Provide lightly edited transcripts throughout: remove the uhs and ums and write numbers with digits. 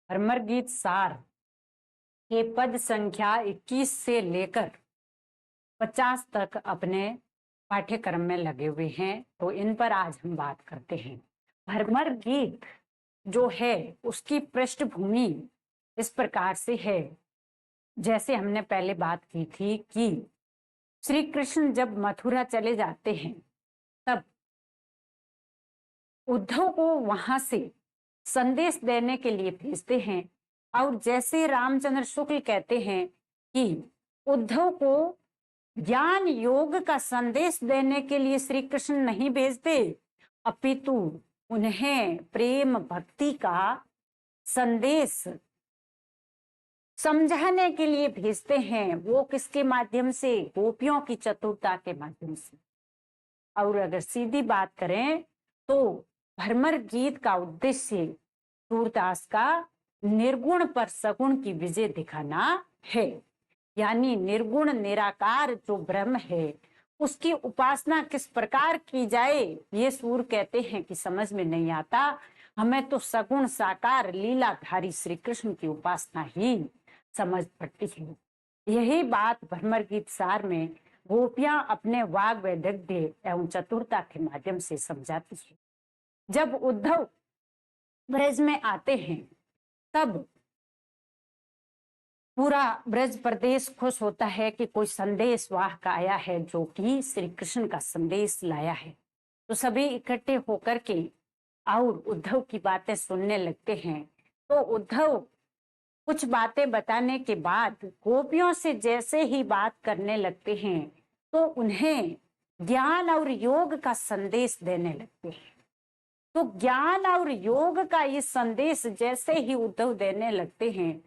भ्रमर गीत सार के पद संख्या 21 से लेकर 50 तक अपने पाठ्यक्रम में लगे हुए हैं, तो इन पर आज हम बात करते हैं। भ्रमर गीत जो है उसकी पृष्ठभूमि इस प्रकार से है, जैसे हमने पहले बात की थी कि श्री कृष्ण जब मथुरा चले जाते हैं तब उद्धव को वहां से संदेश देने के लिए भेजते हैं। और जैसे रामचंद्र शुक्ल कहते हैं कि उद्धव को ज्ञान योग का संदेश देने के लिए श्री कृष्ण नहीं भेजते, अपितु उन्हें प्रेम भक्ति का संदेश समझाने के लिए भेजते हैं। वो किसके माध्यम से? गोपियों की चतुरता के माध्यम से। और अगर सीधी बात करें तो भ्रमर गीत का उद्देश्य सूरदास का निर्गुण पर सगुण की विजय दिखाना है। यानी निर्गुण निराकार जो ब्रह्म है उसकी उपासना किस प्रकार की जाए, ये सूर कहते हैं कि समझ में नहीं आता। हमें तो सगुण साकार लीलाधारी श्री कृष्ण की उपासना ही समझ पड़ती है। यही बात भ्रमर गीत सार में गोपियां अपने वाग वैदग्ध्य एवं चतुरता के माध्यम से समझाती है। जब उद्धव ब्रज में आते हैं तब पूरा ब्रज प्रदेश खुश होता है कि कोई संदेश वाहक आया है जो कि श्री कृष्ण का संदेश लाया है। तो सभी इकट्ठे होकर के और उद्धव की बातें सुनने लगते हैं। तो उद्धव कुछ बातें बताने के बाद गोपियों से जैसे ही बात करने लगते हैं तो उन्हें ज्ञान और योग का संदेश देने लगते हैं। तो ज्ञान और योग का ये संदेश जैसे ही उद्धव देने लगते हैं,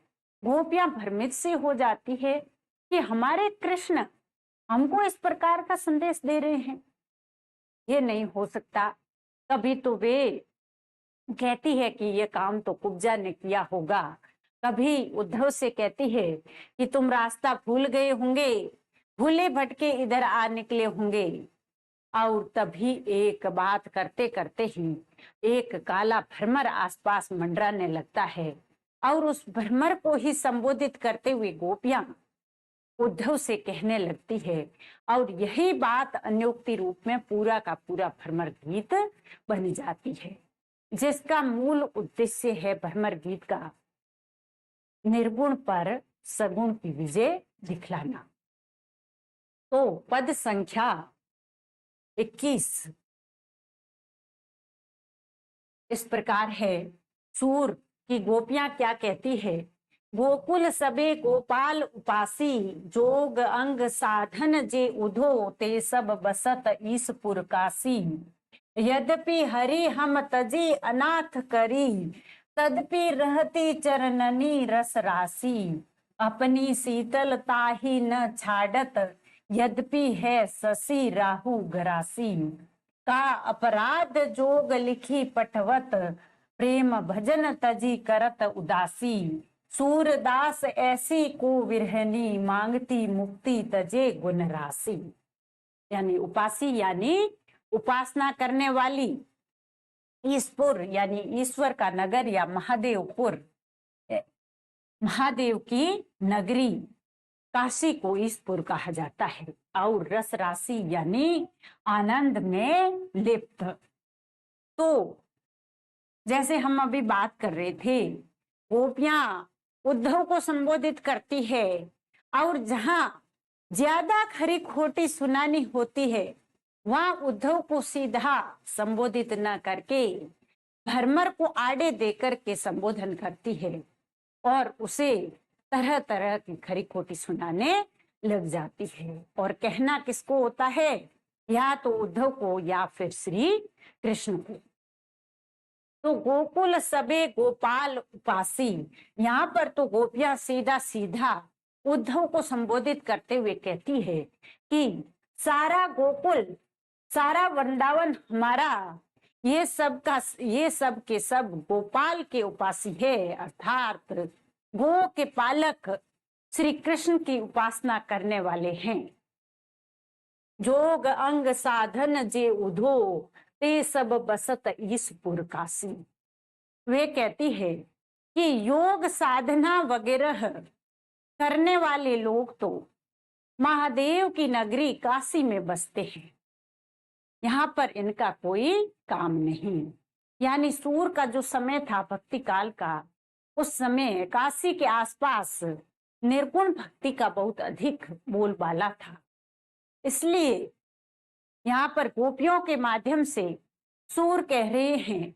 गोपियां भ्रमित से हो जाती है कि हमारे कृष्ण हमको इस प्रकार का संदेश दे रहे हैं, ये नहीं हो सकता। कभी तो वे कहती है कि ये काम तो कुब्जा ने किया होगा, कभी उद्धव से कहती है कि तुम रास्ता भूल गए होंगे, भूले भटके इधर आ निकले होंगे। और तभी एक बात करते करते ही एक काला भ्रमर आसपास मंडराने लगता है और उस भ्रमर को ही संबोधित करते हुए गोपियां उद्धव से कहने लगती है। और यही बात अन्योक्ति रूप में पूरा का पूरा भ्रमर गीत बन जाती है, जिसका मूल उद्देश्य है भ्रमर गीत का निर्गुण पर सगुण की विजय दिखलाना। तो पद संख्या 21 इस प्रकार है। सूर की गोपियां क्या कहती है? गोकुल सबे गोपाल उपासी, जोग अंग साधन जे उधो, ते सब बसत ईसपुर काशी। यद्यपि हरि हम तजी अनाथ करी, तदपि रहती चरणनी रस राशि। अपनी शीतलता ही न छाड़त, यद्यपि है शशि राहु गरासी। का अपराध जोग लिखी पठवत, प्रेम भजन तजी करत उदासी। सूरदास ऐसी को विरहनी, मांगती मुक्ति तजे गुण राशि। यानी उपासी यानी उपासना करने वाली, ईसपुर यानी ईश्वर का नगर या महादेवपुर, महादेव की नगरी काशी को ईसपुर कहा जाता है। और रस राशि यानी आनंद में लिप्त। तो जैसे हम अभी बात कर रहे थे, गोपियां उद्धव को संबोधित करती है और जहां ज्यादा खरी खोटी सुनानी होती है वहां उद्धव को सीधा संबोधित न करके भ्रमर को आड़े देकर के संबोधन करती है और उसे तरह तरह की खरी खोटी सुनाने लग जाती है। और कहना किसको होता है? या तो उद्धव को या फिर श्री कृष्ण को। तो गोकुल सबे गोपाल उपासी, यहाँ पर तो गोपियां सीधा सीधा उद्धव को संबोधित करते हुए कहती है कि सारा गोकुल, सारा वृंदावन हमारा, ये सब के सब गोपाल के उपासी है, अर्थात गो के पालक श्री कृष्ण की उपासना करने वाले हैं। जोग अंग साधन जे उधो, ते सब बसत ईसपुर काशी। वे कहती है कि योग साधना वगैरह करने वाले लोग तो महादेव की नगरी काशी में बसते हैं, यहाँ पर इनका कोई काम नहीं। यानी सूर का जो समय था भक्ति काल का, उस समय काशी के आसपास निर्गुण भक्ति का बहुत अधिक बोलबाला था। इसलिए यहाँ पर गोपियों के माध्यम से सूर कह रहे हैं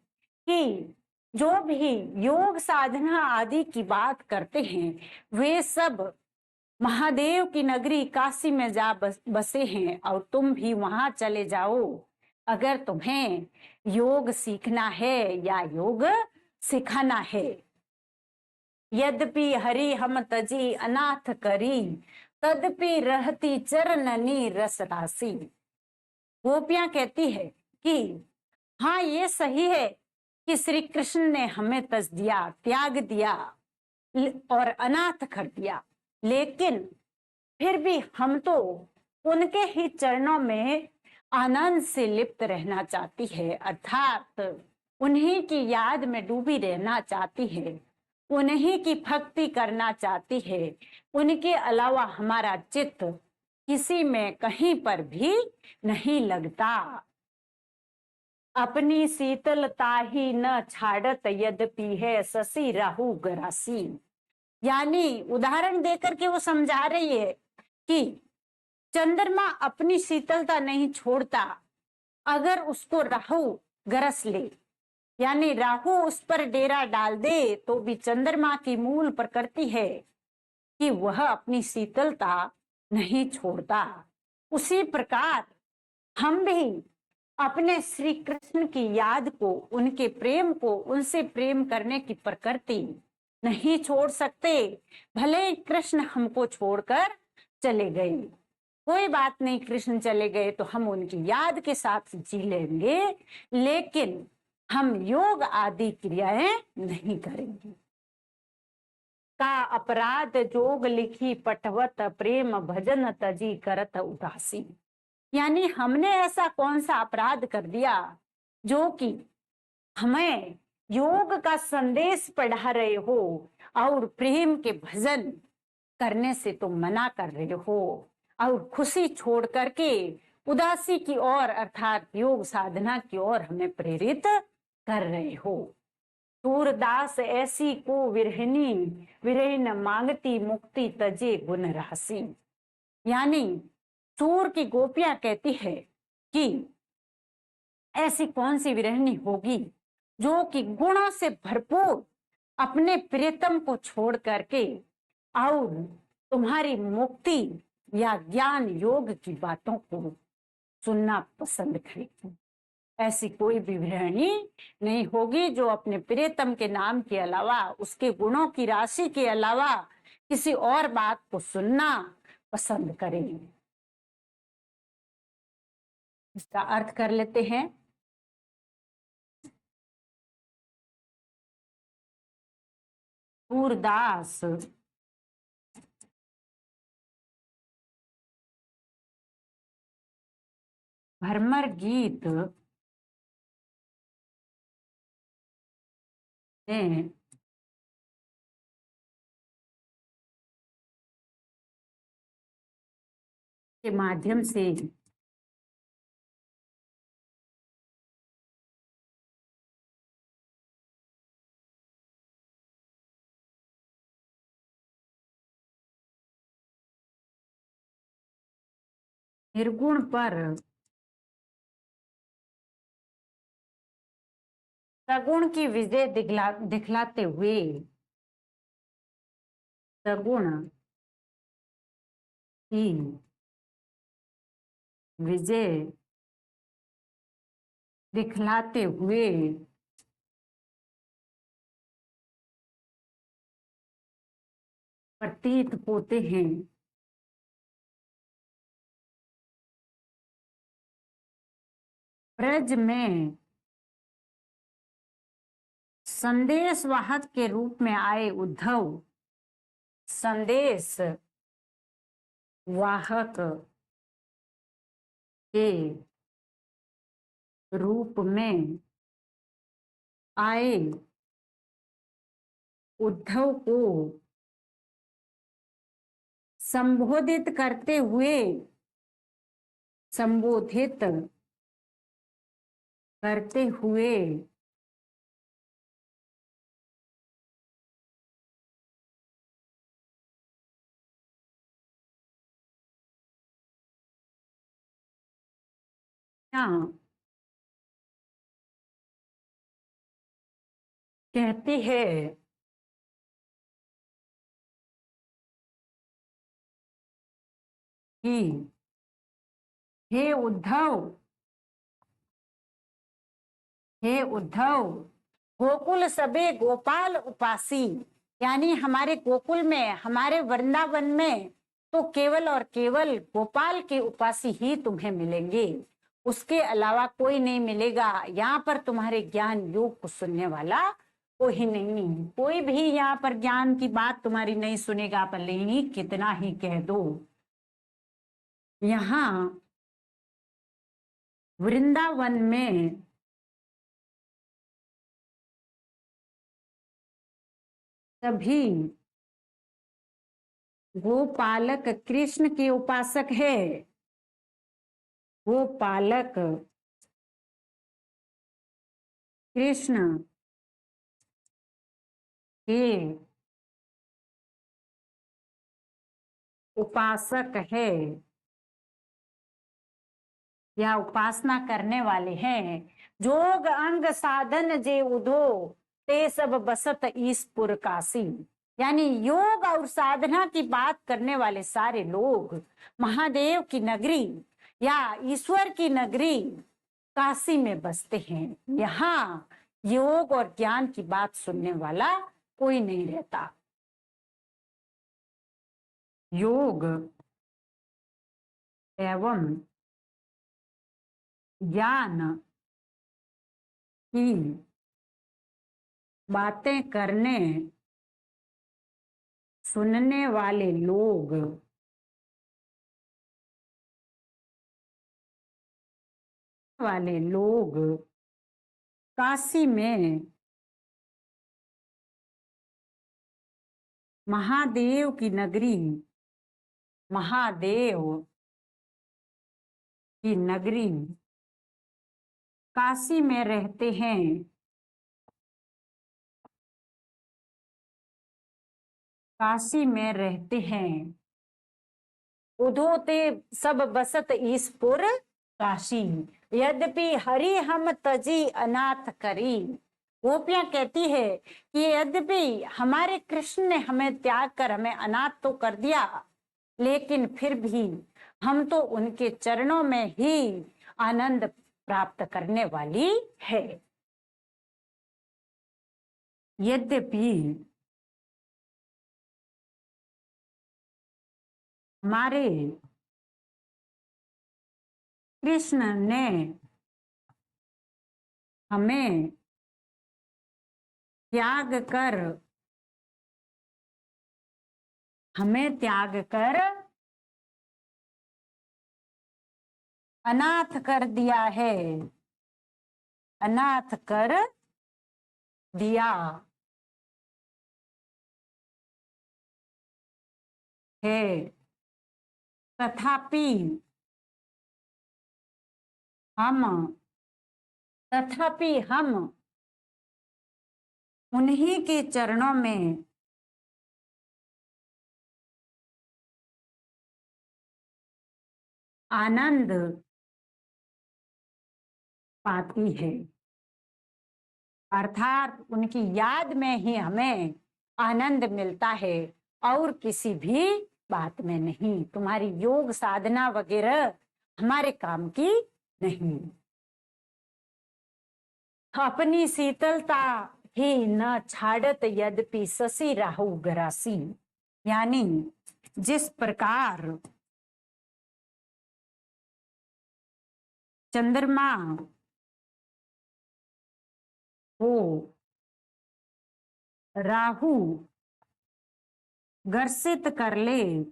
कि जो भी योग साधना आदि की बात करते हैं वे सब महादेव की नगरी काशी में जा बसे हैं, और तुम भी वहां चले जाओ अगर तुम्हें योग सीखना है या योग सिखाना है। यद्यपि हरि हम तजी अनाथ करी, तदपि रहती चरणनी रस राशि। गोपियां कहती है कि हाँ, ये सही है कि श्री कृष्ण ने हमें तज दिया, त्याग दिया और अनाथ कर दिया, लेकिन फिर भी हम तो उनके ही चरणों में आनंद से लिप्त रहना चाहती है, अर्थात उन्हीं की याद में डूबी रहना चाहती है, उन्हीं की भक्ति करना चाहती है। उनके अलावा हमारा चित्त किसी में कहीं पर भी नहीं लगता। अपनी शीतलता ही न छाड़त यद्यपि है शशि राहु ग्रासी। यानी उदाहरण देकर के वो समझा रही है कि चंद्रमा अपनी शीतलता नहीं छोड़ता, अगर उसको राहु गरस ले, यानी राहु उस पर डेरा डाल दे, तो भी चंद्रमा की मूल प्रकृति है कि वह अपनी शीतलता नहीं छोड़ता। उसी प्रकार हम भी अपने श्री कृष्ण की याद को, उनके प्रेम को, उनसे प्रेम करने की प्रकृति नहीं छोड़ सकते। भले कृष्ण हमको छोड़कर चले गए, कोई बात नहीं, कृष्ण चले गए तो हम उनकी याद के साथ जी लेंगे, लेकिन हम योग आदि क्रियाएं नहीं करेंगे। का अपराध जोग लिखी पटवत, प्रेम भजन तजी करत उदासी। यानी हमने ऐसा कौन सा अपराध कर दिया जो कि हमें योग का संदेश पढ़ा रहे हो और प्रेम के भजन करने से तुम मना कर रहे हो, और खुशी छोड़ करके उदासी की ओर अर्थात योग साधना की ओर हमें प्रेरित कर रहे हो। सूरदास ऐसी को विरहिनी, विरहिन मांगती मुक्ति तजे गुण राशि। यानी सूर की गोपियां कहती है कि ऐसी कौन सी विरहिनी होगी जो कि गुणों से भरपूर अपने प्रियतम को छोड़ करके और तुम्हारी मुक्ति या ज्ञान योग की बातों को सुनना पसंद करेगी। ऐसी कोई भी गृहिणी नहीं होगी जो अपने प्रियतम के नाम के अलावा, उसके गुणों की राशि के अलावा किसी और बात को सुनना पसंद करेगी। इसका अर्थ कर लेते हैं। सूरदास भ्रमर गीत में के माध्यम से निर्गुण पर सगुण की विजय दिखलाते हुए सगुण की विजय दिखलाते हुए प्रतीत होते हैं। ब्रज में संदेश वाहक के रूप में आए उद्धव, संदेश वाहक के रूप में आए उद्धव को संबोधित करते हुए हाँ कहती है कि हे उद्धव, हे उद्धव, गोकुल सबे गोपाल उपासी, यानी हमारे गोकुल में, हमारे वृंदावन में तो केवल और केवल गोपाल के उपासी ही तुम्हें मिलेंगे, उसके अलावा कोई नहीं मिलेगा। यहाँ पर तुम्हारे ज्ञान योग को सुनने वाला कोई नहीं, कोई भी यहाँ पर ज्ञान की बात तुम्हारी नहीं सुनेगा, भले ही कितना ही कह दो। यहाँ वृंदावन में सभी गोपालक कृष्ण के उपासक है। गोपालक कृष्ण के उपासक है या उपासना करने वाले हैं। जोग अंग साधन जे उधो ते सब बसत ईसपुर काशी, यानी योग और साधना की बात करने वाले सारे लोग महादेव की नगरी या ईश्वर की नगरी काशी में बसते हैं। यहाँ योग और ज्ञान की बात सुनने वाला कोई नहीं रहता। योग एवं ज्ञान की बातें करने सुनने वाले लोग काशी में महादेव की नगरी, महादेव की नगरी काशी में रहते हैं। काशी में रहते हैं। उधोते सब बसत ईसपुर काशी, यद्यपि हरि हम तजी अनाथ करी। गोपियां कहती है कि यद्यपि हमारे कृष्ण ने हमें त्याग कर हमें अनाथ तो कर दिया, लेकिन फिर भी हम तो उनके चरणों में ही आनंद प्राप्त करने वाली है। यद्यपि हमारे कृष्ण ने हमें त्याग कर अनाथ कर दिया है, अनाथ कर दिया है, तथापि हम उन्हीं के चरणों में आनंद पाती है, अर्थात उनकी याद में ही हमें आनंद मिलता है और किसी भी बात में नहीं। तुम्हारी योग साधना वगैरह हमारे काम की नहीं। अपनी शीतलता ही न छाड़त यद्यपि शशि राहु ग्रासी, यानी जिस प्रकार चंद्रमा को राहु ग्रसित कर ले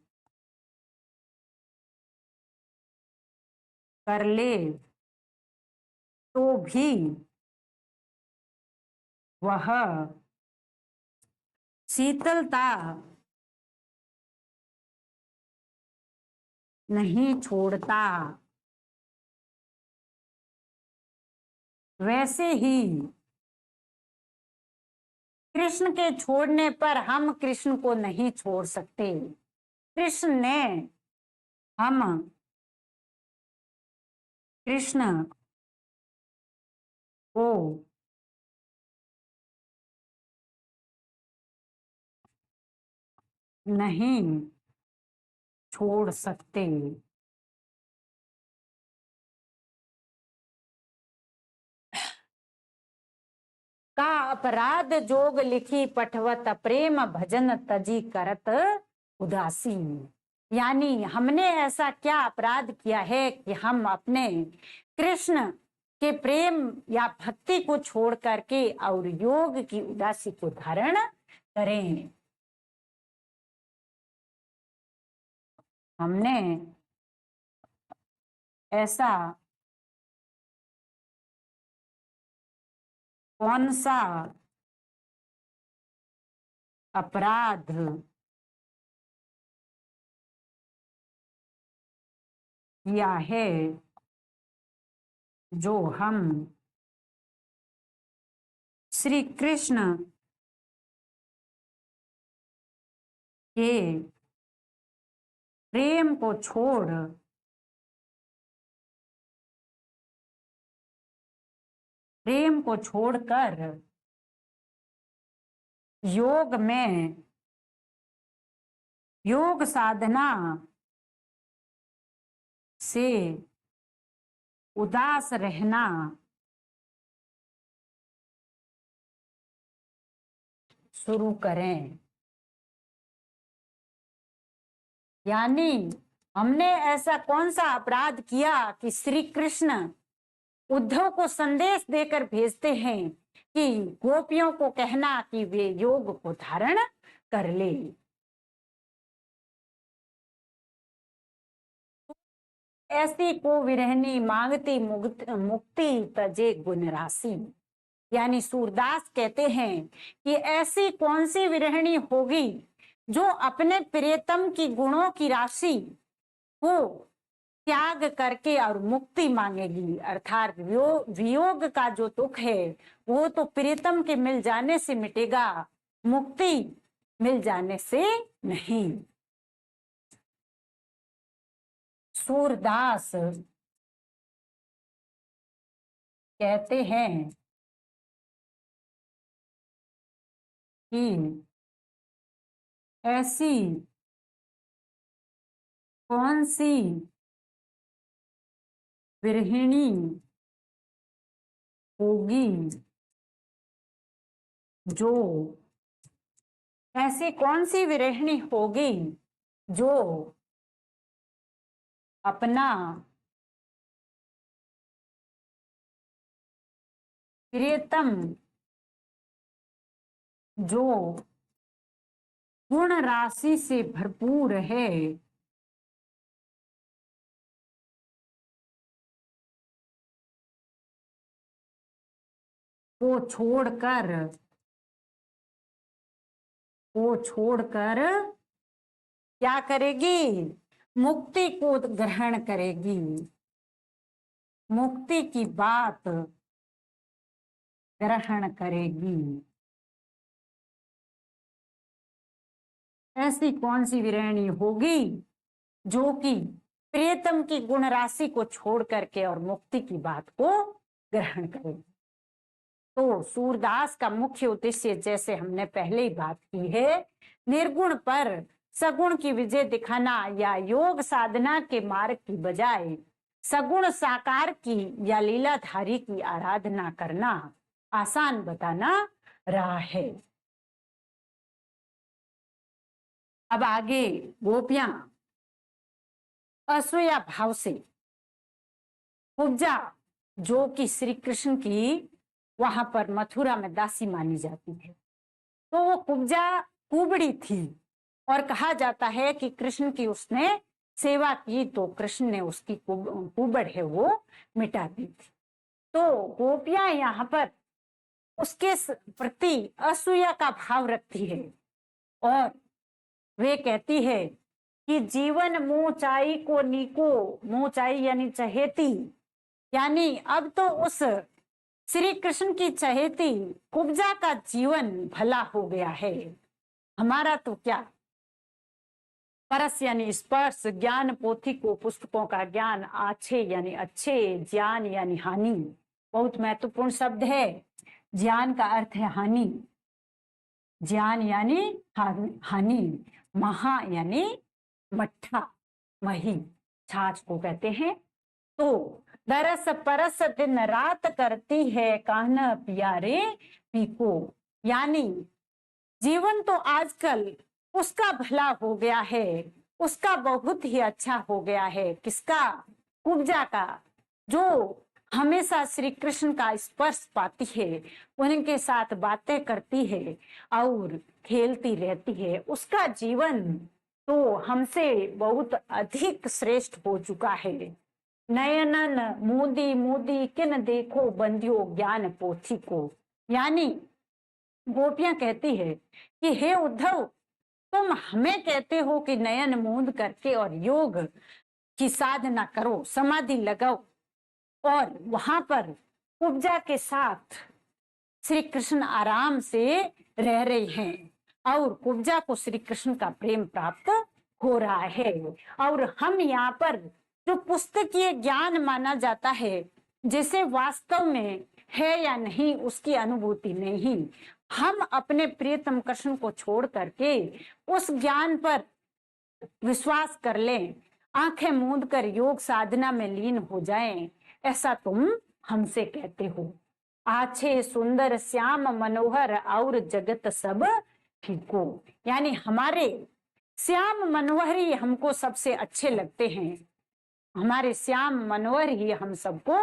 तो भी वह शीतलता नहीं छोड़ता, वैसे ही कृष्ण के छोड़ने पर हम कृष्ण को नहीं छोड़ सकते। कृष्ण ने हम कृष्ण को नहीं छोड़ सकते। का अपराध जोग लिखी पठवत, प्रेम भजन तजी करत उदासी। यानी हमने ऐसा क्या अपराध किया है कि हम अपने कृष्ण के प्रेम या भक्ति को छोड़ करके और योग की उदासी को धारण करें। हमने ऐसा कौन सा अपराध किया है जो हम श्री कृष्ण के प्रेम को छोड़ प्रेम को छोड़कर योग में योग साधना से उदास रहना शुरू करें। यानी हमने ऐसा कौन सा अपराध किया कि श्री कृष्ण उद्धव को संदेश देकर भेजते हैं कि गोपियों को कहना कि वे योग को धारण कर ले। ऐसी को विरहनी मांगती मुक्ति तजे गुण राशि। यानी सूरदास कहते हैं कि ऐसी कौन सी विरहणी होगी जो अपने प्रियतम की गुणों की राशि को त्याग करके और मुक्ति मांगेगी। अर्थात वियोग का जो दुख है वो तो प्रियतम के मिल जाने से मिटेगा, मुक्ति मिल जाने से नहीं। सूरदास कहते हैं कि ऐसी कौन सी विरहिणी होगी जो ऐसी कौन सी विरहिणी होगी जो अपना प्रियतम जो गुण राशि से भरपूर है वो छोड़कर क्या करेगी? मुक्ति को ग्रहण करेगी, मुक्ति की बात ग्रहण करेगी। ऐसी कौन सी विरहणी होगी जो कि प्रियतम की गुण राशि को छोड़ करके और मुक्ति की बात को ग्रहण करेगी। तो सूरदास का मुख्य उद्देश्य, जैसे हमने पहले ही बात की है, निर्गुण पर सगुण की विजय दिखाना या योग साधना के मार्ग की बजाय सगुण साकार की या लीलाधारी की आराधना करना आसान बताना रहा है। अब आगे गोपियां असूया भाव से कुब्जा, जो कि श्री कृष्ण की वहां पर मथुरा में दासी मानी जाती है, तो वो कुब्जा कुबड़ी थी और कहा जाता है कि कृष्ण की उसने सेवा की तो कृष्ण ने उसकी कुबड़ है वो मिटा दी थी। तो गोपियां यहाँ पर उसके प्रति असूया का भाव रखती है और वे कहती है कि जीवन मोचाई को नीको, मोचाई यानी चहेती, यानी अब तो उस श्री कृष्ण की चहेती कुब्जा का जीवन भला हो गया है, हमारा तो क्या। परस यानी स्पर्श, ज्ञान पोथी को, पुस्तकों का ज्ञान, आछे यानी अच्छे, ज्ञान यानी हानि, बहुत महत्वपूर्ण शब्द है। ज्ञान का अर्थ है हानि, ज्ञान यानी हानि, महा यानी मट्ठा, मही, छाछ को कहते हैं। तो दरस परस दिन रात करती है कान्हा प्यारे पीको, यानी जीवन तो आजकल उसका भला हो गया है, उसका बहुत ही अच्छा हो गया है। किसका? कुब्जा का, जो हमेशा श्री कृष्ण का स्पर्श पाती है, उनके साथ बातें करती है और खेलती रहती है, उसका जीवन तो हमसे बहुत अधिक श्रेष्ठ हो चुका है। नयनन मोदी मोदी किन देखो बंधियो ज्ञान पोथी को, यानी गोपियां कहती है कि हे उद्धव, तुम हमें कहते हो कि नयन मूंद करके और योग की साधना करो, समाधि लगाओ, और वहां पर उपजा के साथ श्री कृष्ण आराम से रह रहे हैं और कुब्जा को श्री कृष्ण का प्रेम प्राप्त हो रहा है। और हम यहाँ पर जो पुस्तकीय ज्ञान माना जाता है, जिसे वास्तव में है या नहीं उसकी अनुभूति नहीं, हम अपने प्रियतम कृष्ण को छोड़ करके उस ज्ञान पर विश्वास कर लें, आंखें मूंद कर योग साधना में लीन हो जाएं, ऐसा तुम हमसे कहते हो। आछे सुंदर श्याम मनोहर और जगत सब फीको, यानी हमारे श्याम मनोहर ही हमको सबसे अच्छे लगते हैं, हमारे श्याम मनोहर ही हम सबको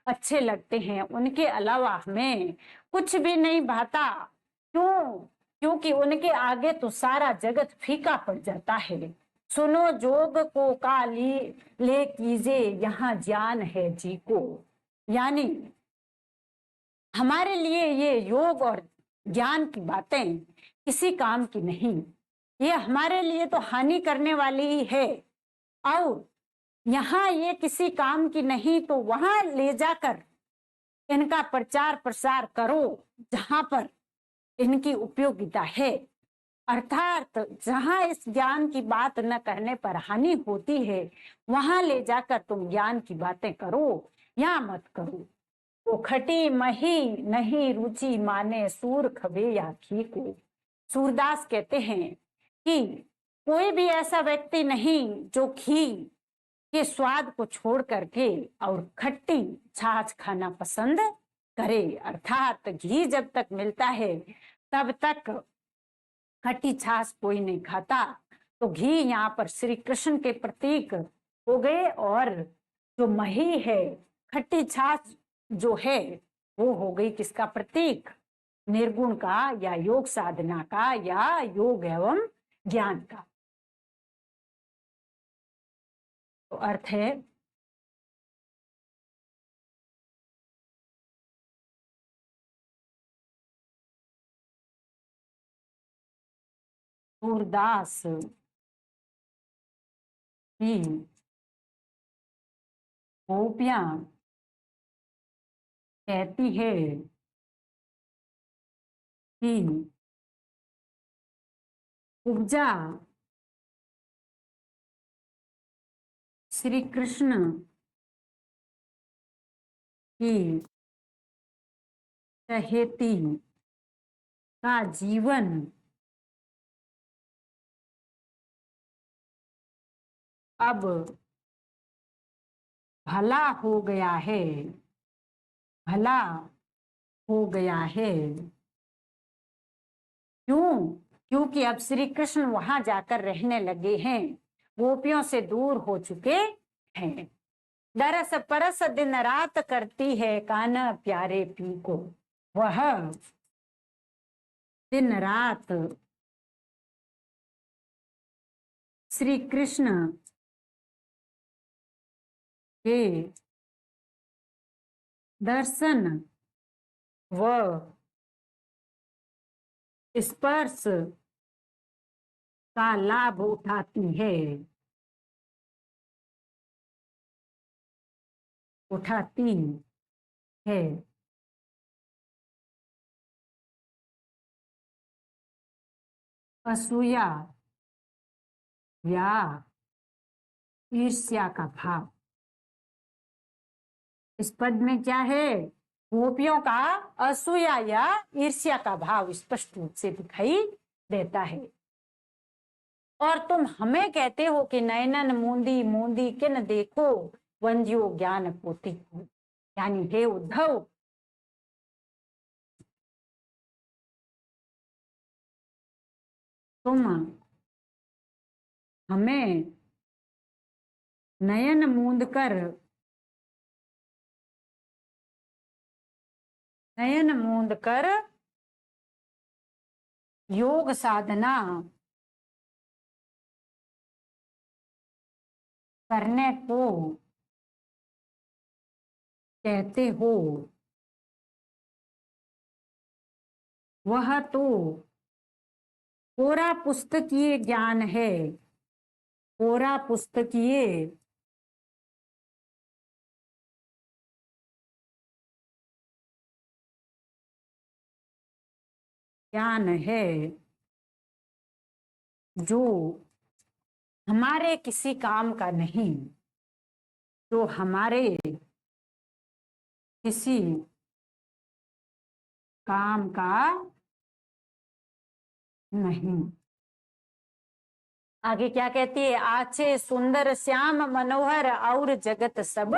अच्छे लगते हैं, उनके अलावा हमें कुछ भी नहीं भाता। क्यों? क्योंकि उनके आगे तो सारा जगत फीका पड़ जाता है। सुनो जोग को काली ले कीजे यहाँ ज्ञान है जी को, यानी हमारे लिए ये योग और ज्ञान की बातें किसी काम की नहीं, ये हमारे लिए तो हानि करने वाली ही है। और यहाँ ये किसी काम की नहीं, तो वहां ले जाकर इनका प्रचार प्रसार करो जहां पर इनकी उपयोगिता है, अर्थात जहां इस ज्ञान की बात न करने पर हानि होती है, वहां ले जाकर तुम ज्ञान की बातें करो या मत करो। वो खटी मही नहीं रुचि माने सूर खबे या घी को, सूरदास कहते हैं कि कोई भी ऐसा व्यक्ति नहीं जो घी के स्वाद को छोड़ करके और खट्टी छाछ खाना पसंद करे, अर्थात घी जब तक मिलता है तब तक खट्टी छाछ कोई नहीं खाता। तो घी यहाँ पर श्री कृष्ण के प्रतीक हो गए, और जो मही है, खट्टी छाछ जो है, वो हो गई किसका प्रतीक? निर्गुण का, या योग साधना का, या योग एवं ज्ञान का। तो अर्थ है सूरदास की गोपियां कहती है कि उपजा श्री कृष्ण की चहेती का जीवन अब भला हो गया है, भला हो गया है। क्यों? क्योंकि अब श्री कृष्ण वहां जाकर रहने लगे हैं, गोपियों से दूर हो चुके हैं। दरस परस दिन रात करती है कान्हा प्यारे पी को, वह दिन रात श्री कृष्ण के दर्शन व स्पर्श का लाभ उठाती है, उठाती है। असूया या ईर्ष्या का भाव। इस पद में क्या है? गोपियों का असूया या ईर्ष्या का भाव स्पष्ट रूप से दिखाई देता है। और तुम हमें कहते हो कि नयनन मूंदी मूंदी किन देखो, वंज्यो ज्ञान पोती को। यानी हे उद्धव, तुम हमें नयन मूंद कर, नयन मूंद कर योग साधना करने को कहते हो, वह तो कोरा पुस्तकीय ज्ञान है। कोरा पुस्तकीय ज्ञान है, जो हमारे किसी काम का नहीं, जो हमारे किसी काम का नहीं। आगे क्या कहती है? आछे सुंदर श्याम मनोहर और जगत सब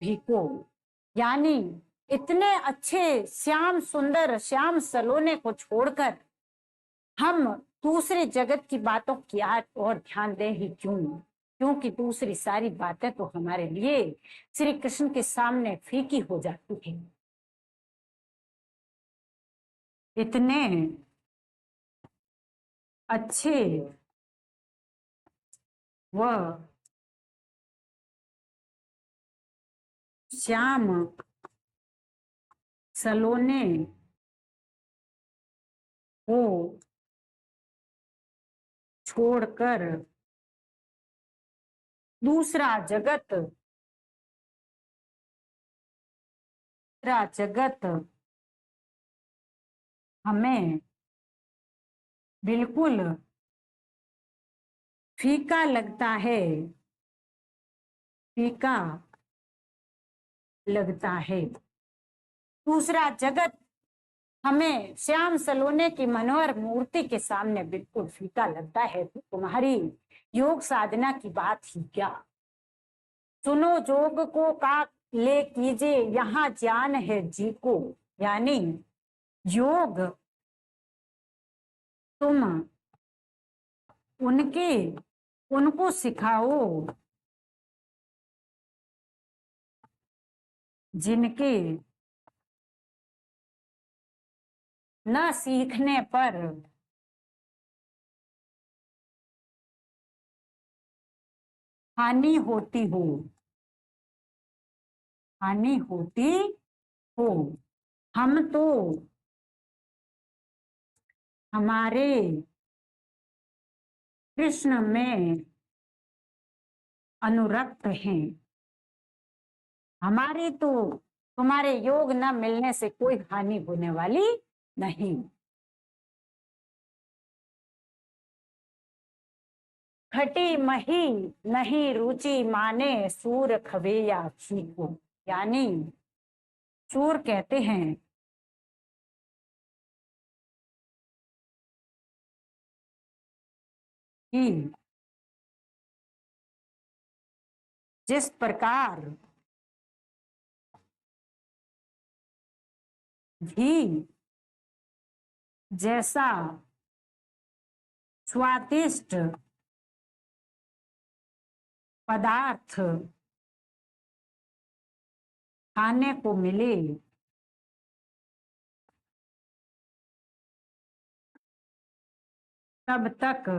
भीको। यानी इतने अच्छे श्याम सुंदर श्याम सलोने को छोड़कर हम दूसरे जगत की बातों की और ध्यान दें ही क्यों? क्योंकि दूसरी सारी बातें तो हमारे लिए श्री कृष्ण के सामने फीकी हो जाती है। इतने अच्छे व श्याम सलोने को छोड़कर दूसरा जगत हमें बिल्कुल फीका लगता है, फीका लगता है। दूसरा जगत हमें श्याम सलोने की मनोहर मूर्ति के सामने बिल्कुल फीका लगता है, तो तुम्हारी योग साधना की बात ही क्या। सुनो जोग को का ले कीजिए, यहाँ ज्ञान है जी को। यानी योग तुम उनको सिखाओ जिनके न सीखने पर हानि होती हो, हानि होती हो। हम तो हमारे कृष्ण में अनुरक्त हैं। हमारी तो तुम्हारे योग न मिलने से कोई हानि होने वाली नहीं। खटी मही नहीं रुचि माने, सूर खवेया को। यानी सूर कहते हैं कि जिस प्रकार घी जैसा स्वादिष्ट पदार्थ खाने को मिले, तब तक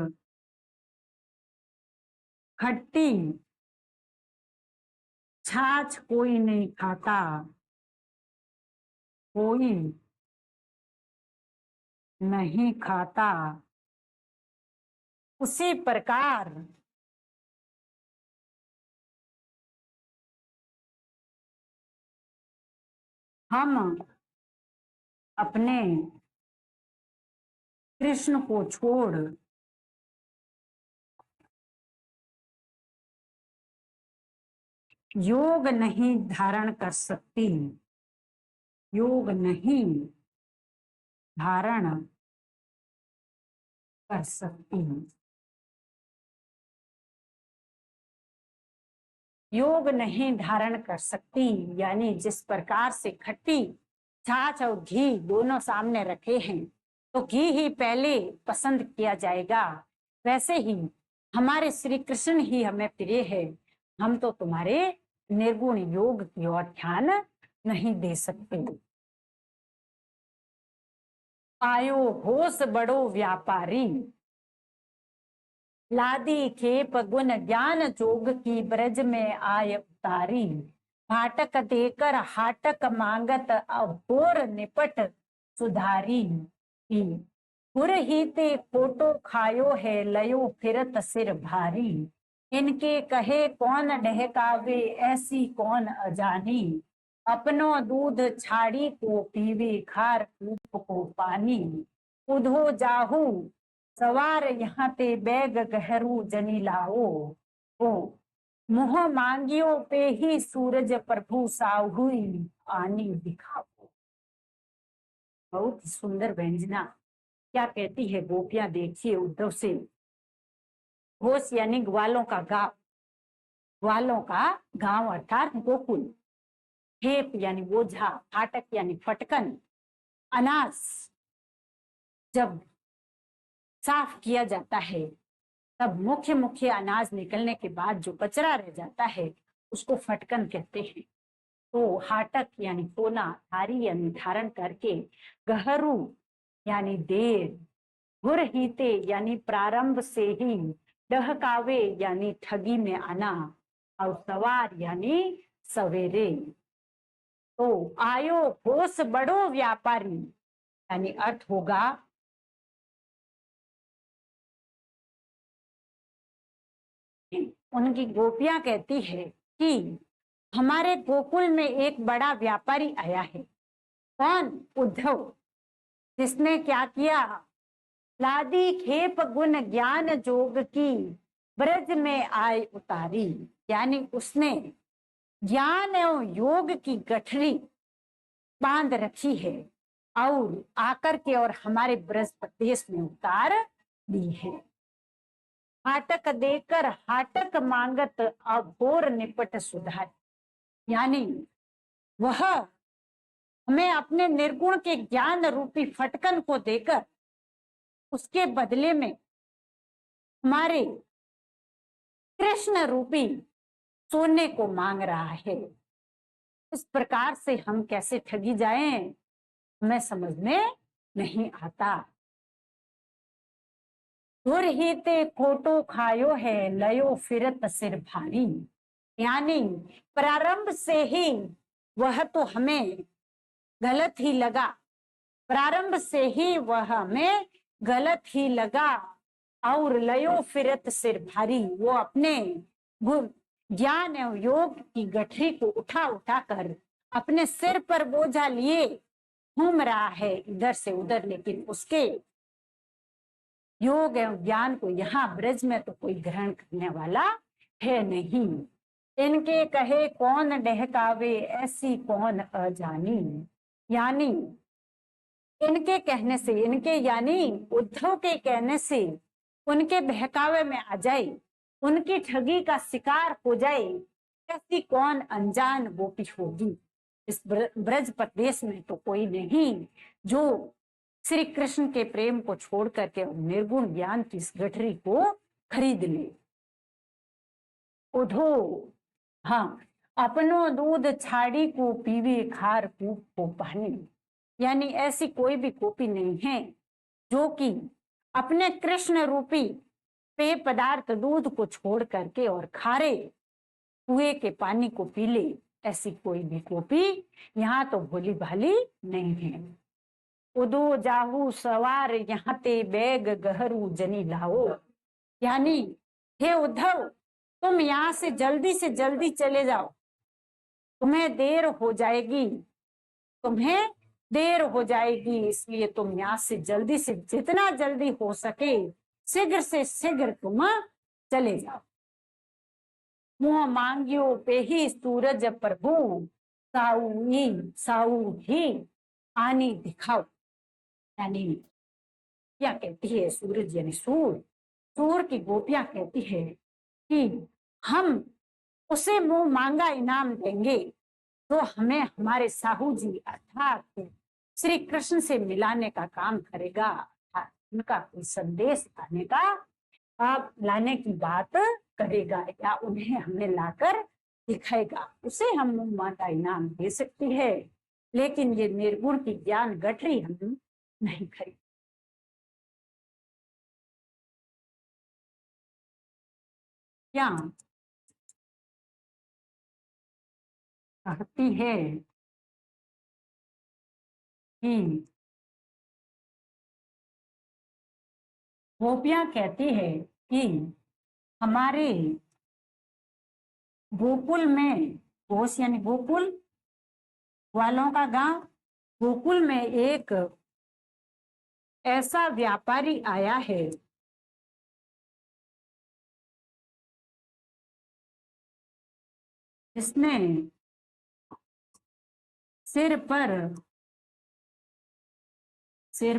खट्टी छाछ कोई नहीं खाता, कोई नहीं खाता। उसी प्रकार हम अपने कृष्ण को छोड़ योग नहीं धारण कर सकती, योग नहीं धारण कर सकती। योग नहीं धारण कर सकती यानी जिस प्रकार से खट्टी छाछ और घी दोनों सामने रखे हैं तो घी ही पहले पसंद किया जाएगा, वैसे ही हमारे श्री कृष्ण ही हमें प्रिय है। हम तो तुम्हारे निर्गुण योग की ओर ध्यान नहीं दे सकते। आयो होश बड़ो व्यापारी, लादी खेप गुण ज्ञान जोग की ब्रज में आय उतारी। फाटक देकर हाटक मांगत अघोर निपट सुधारी। पुर ही ते खोटो खायो है लयो फिरत सिर भारी। इनके कहे कौन डहकावे ऐसी कौन अजानी। अपनो दूध छाड़ी को पीवे खार कूप को पानी। उधो जाहू सवार यहाँ ते बैग गहरू जनी लाओ। ओ मुह मांगियो पे ही सूरज प्रभु साहुई आनी दिखाओ। बहुत ही सुंदर व्यंजना क्या कहती है गोपियां, देखिए उद्धव से। घोष यानी ग्वालों का गांव, ग्वालों का गांव अर्थात गोकुल। खेप यानी बोझा, फाटक यानी फटकन। अनाज जब साफ किया जाता है तब मुख्य मुख्य अनाज निकलने के बाद जो कचरा रह जाता है उसको फटकन कहते हैं। तो हाटक यानी सोना, थारी यानी धारण करके, गहरू यानी देर, गुरहीते यानी प्रारंभ से ही, डहकावे यानी ठगी में आना, और सवार यानी सवेरे। तो आयो होश बड़ो व्यापारी यानी अर्थ होगा उनकी गोपियां कहती है कि हमारे गोकुल में एक बड़ा व्यापारी आया है। कौन? उद्धव। जिसने क्या किया? लादी खेप गुण ज्ञान जोग की ब्रज में आय उतारी, यानी उसने ज्ञान एवं योग की गठरी बांध रखी है और आकर के और हमारे ब्रज प्रदेश में उतार दी है। हाटक देकर हाटक मांगत अघोर निपट सुधार, यानी वह हमें अपने निर्गुण के ज्ञान रूपी फटकन को देकर उसके बदले में हमारे कृष्ण रूपी सोने को मांग रहा है। इस प्रकार से हम कैसे ठगी जाएं, हमें समझ में नहीं आता। धुर ही ते खोटो खायो है लयो फिरत सिर भारी, यानी प्रारंभ से ही वह तो हमें गलत ही लगा, प्रारंभ से ही वह हमें गलत ही लगा। और लयो फिरत सिर भारी, वो अपने ज्ञान एवं योग की गठरी को उठा उठा कर अपने सिर पर बोझा लिए घूम रहा है इधर से उधर, लेकिन उसके योग एवं ज्ञान को यहाँ ब्रज में तो कोई ग्रहण करने वाला है नहीं। इनके कहे कौन डहकावे ऐसी कौन अजानी, यानी इनके कहने से, इनके यानी उद्धव के कहने से उनके बहकावे में आ जाए, उनकी ठगी का शिकार हो जाए, ऐसी कौन अनजान गोपी होगी। इस ब्रज प्रदेश में तो कोई नहीं जो श्री कृष्ण के प्रेम को छोड़ करके निर्गुण ज्ञान की इस गठरी को खरीद ले। उधो, हाँ, अपनो दूध छाड़ी को पीवे खार कूप को पानी, यानी ऐसी कोई भी गोपी नहीं है जो कि अपने कृष्ण रूपी पेय पदार्थ दूध को छोड़ करके और खारे कुएं के पानी को पी ले। ऐसी कोई भी गोपी यहाँ तो भोली भाली नहीं है। उदो जाहू सवार यहाँ ते बैग गहरू जनी लाओ, यानी हे उद्धव, तुम यहाँ से जल्दी चले जाओ, तुम्हें देर हो जाएगी, तुम्हें देर हो जाएगी, इसलिए तुम यहाँ से जितना जल्दी हो सके शीघ्र से शीघ्र तुम चले जाओ। मुंह मांगियो पे ही सूरज प्रभु, साऊ ही आनी दिखाओ। यानी क्या कहती है सूरज यानी सूर की गोपियां कहती है कि हम उसे मुंह मांगा इनाम देंगे तो हमें हमारे साहू जी अर्थात श्री कृष्ण से मिलाने का काम करेगा, अर्थात उनका कोई संदेश लाने की बात करेगा या उन्हें हमें लाकर दिखाएगा, उसे हम मुंह मांगा इनाम दे सकती है, लेकिन ये निर्गुण की ज्ञान गठरी हम नहीं खरीद। क्या कहती है कि गोपियां कहती है कि हमारे गोकुल में, गोश यानी गोकुल वालों का गांव, गोकुल में एक ऐसा व्यापारी आया है जिसने सिर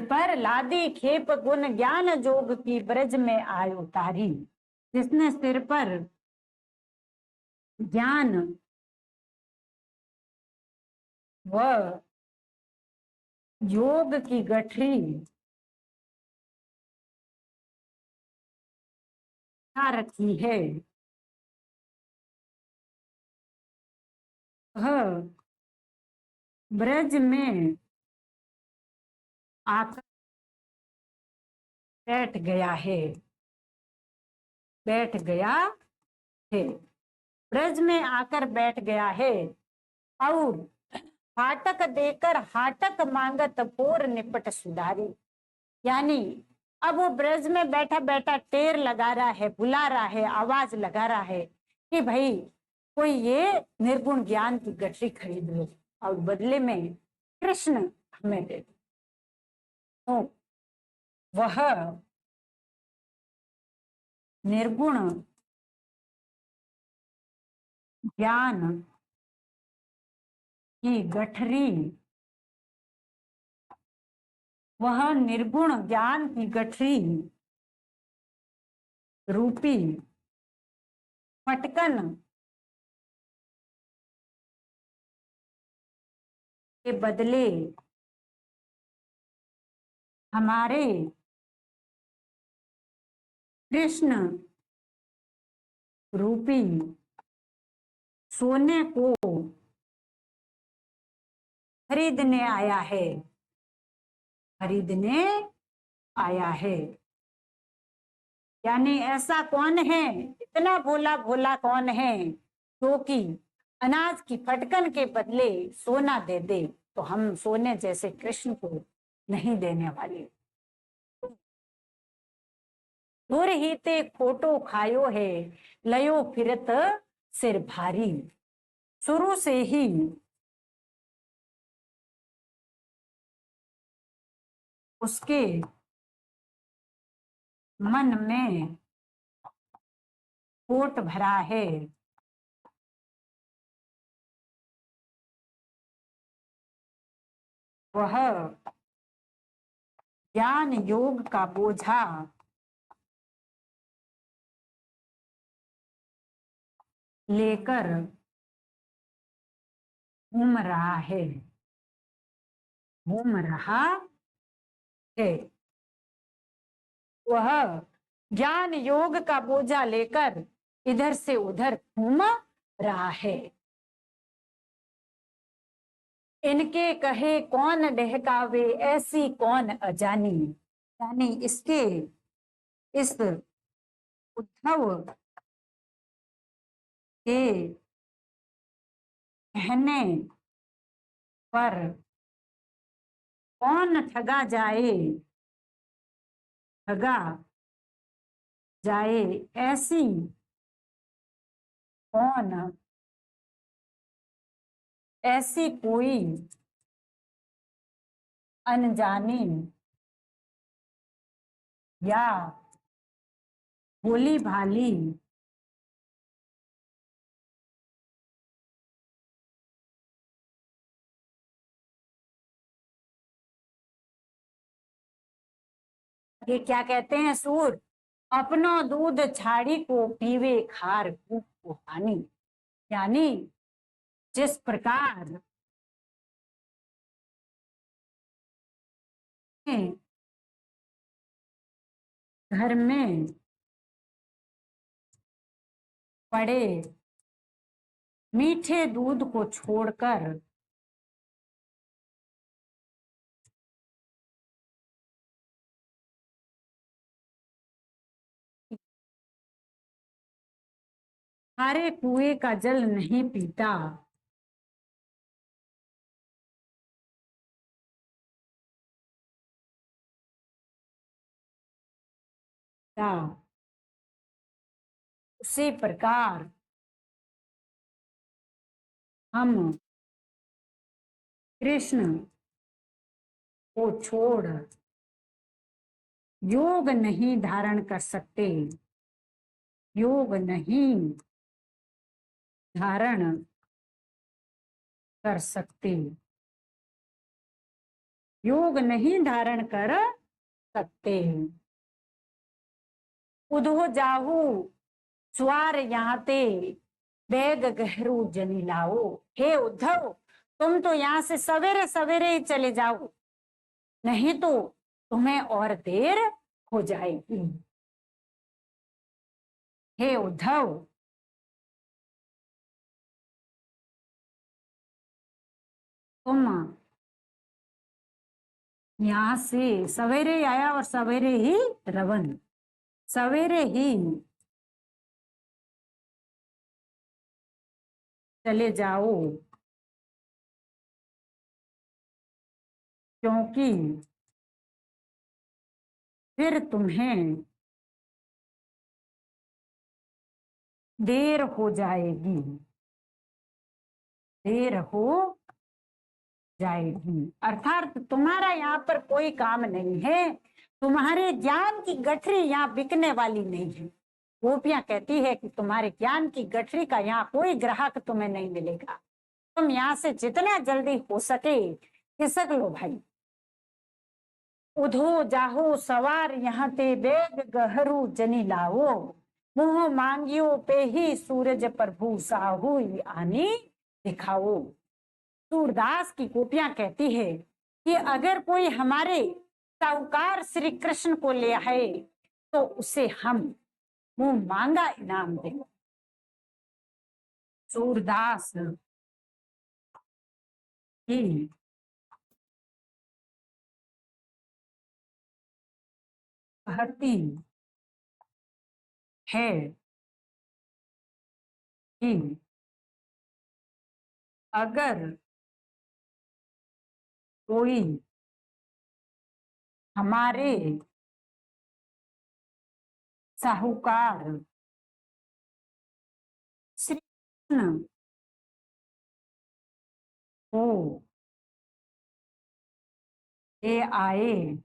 पर लादी खेप गुण ज्ञान जोग की ब्रज में आय उतारी। जिसने सिर पर ज्ञान व योग की गठरी रखी है, वह ब्रज में आकर बैठ गया है, ब्रज में आकर बैठ गया है और फाटक देकर हाटक मांगत पोर निपट सुधारी। यानी अब वो ब्रज में बैठा बैठा टेर लगा रहा है, बुला रहा है, आवाज लगा रहा है कि भाई कोई ये निर्गुण ज्ञान की गठरी खरीद लो और बदले में कृष्ण हमें दे दो। तो वह निर्गुण ज्ञान की गठरी, वह निर्गुण ज्ञान की गठरी रूपी फटकन के बदले हमारे कृष्ण रूपी सोने को खरीदने आया है। यानी ऐसा कौन है, इतना भोला भोला कौन है जो कि अनाज की फटकन के बदले सोना दे दे, तो हम सोने जैसे कृष्ण को नहीं देने वाले। दूर ही ते खोटो खायो है, लयो फिरत सिर भारी। शुरू से ही उसके मन में खोट भरा है, वह ज्ञान योग का बोझा लेकर घूम रहा है। वह ज्ञान योग का बोझा लेकर इधर से उधर घूम रहा है। इनके कहे कौन डहकावे, ऐसी कौन अजानी। यानी इसके इस उद्धव के कहने पर कौन ठगा जाए, ठगा जाए ऐसी कौन ऐसी कोई अनजानी या भोली भाली ये क्या कहते हैं सूर, अपनो दूध छाड़ी को पीवे खार कूप को पानी। यानी जिस प्रकार घर में पड़े मीठे दूध को छोड़कर खारे कुएं का जल नहीं पीता, उसी प्रकार हम कृष्ण को छोड़ योग नहीं धारण कर सकते, योग नहीं धारण कर सकते, योग नहीं धारण कर सकते। उधो जाहू स्वार याते बैग गहरू जनी लाओ। हे उद्धव, तुम तो यहाँ से सवेरे सवेरे ही चले जाओ, नहीं तो तुम्हें और देर हो जाएगी। हे उद्धव, तुम यहाँ से सवेरे ही आया और सवेरे ही रवन, सवेरे ही चले जाओ, क्योंकि फिर तुम्हें देर हो जाएगी, देर हो जाएगी। अर्थात तुम्हारा यहाँ पर कोई काम नहीं है, तुम्हारे ज्ञान की गठरी यहाँ बिकने वाली नहीं है। गोपियां कहती है कि तुम्हारे ज्ञान की गठरी का यहाँ कोई ग्राहक तुम्हें नहीं मिलेगा, तुम यहाँ से जितना जल्दी हो सके खिसक लो भाई। उधो जाहो सवार यहाँ ते बेग गहरू जनी लाओ, मुंह मांगियो पे ही सूरज प्रभु साहू आनी दिखाओ। सूरदास की गोपियां कहती है कि अगर कोई हमारे साहूकार श्री कृष्ण को ले आए तो उसे हम मुंह मांगा इनाम दें। सूरदास की कहती है कि अगर कोई हमारे साहूकार श्री कृष्ण को ले आए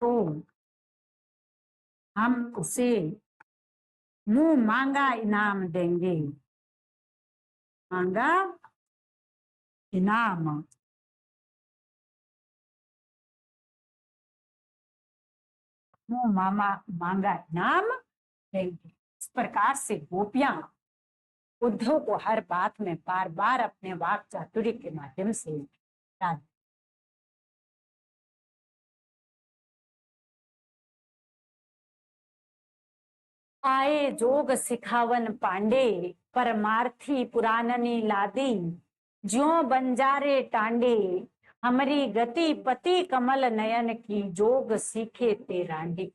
तो हम उसे मुंह मांगा इनाम देंगे, मांगा इनाम, मुंह मामा मांगा इनाम देंगे। इस प्रकार से गोपियां उद्धव को हर बात में बार बार अपने वाक चातुर्य के माध्यम से आए जोग सिखावन पांडे, परमार्थी पुराननी लादी, ज्यो बंजारे टांडे, हमारी गति पति कमल नयन की, जोग सीखे ते रांडे।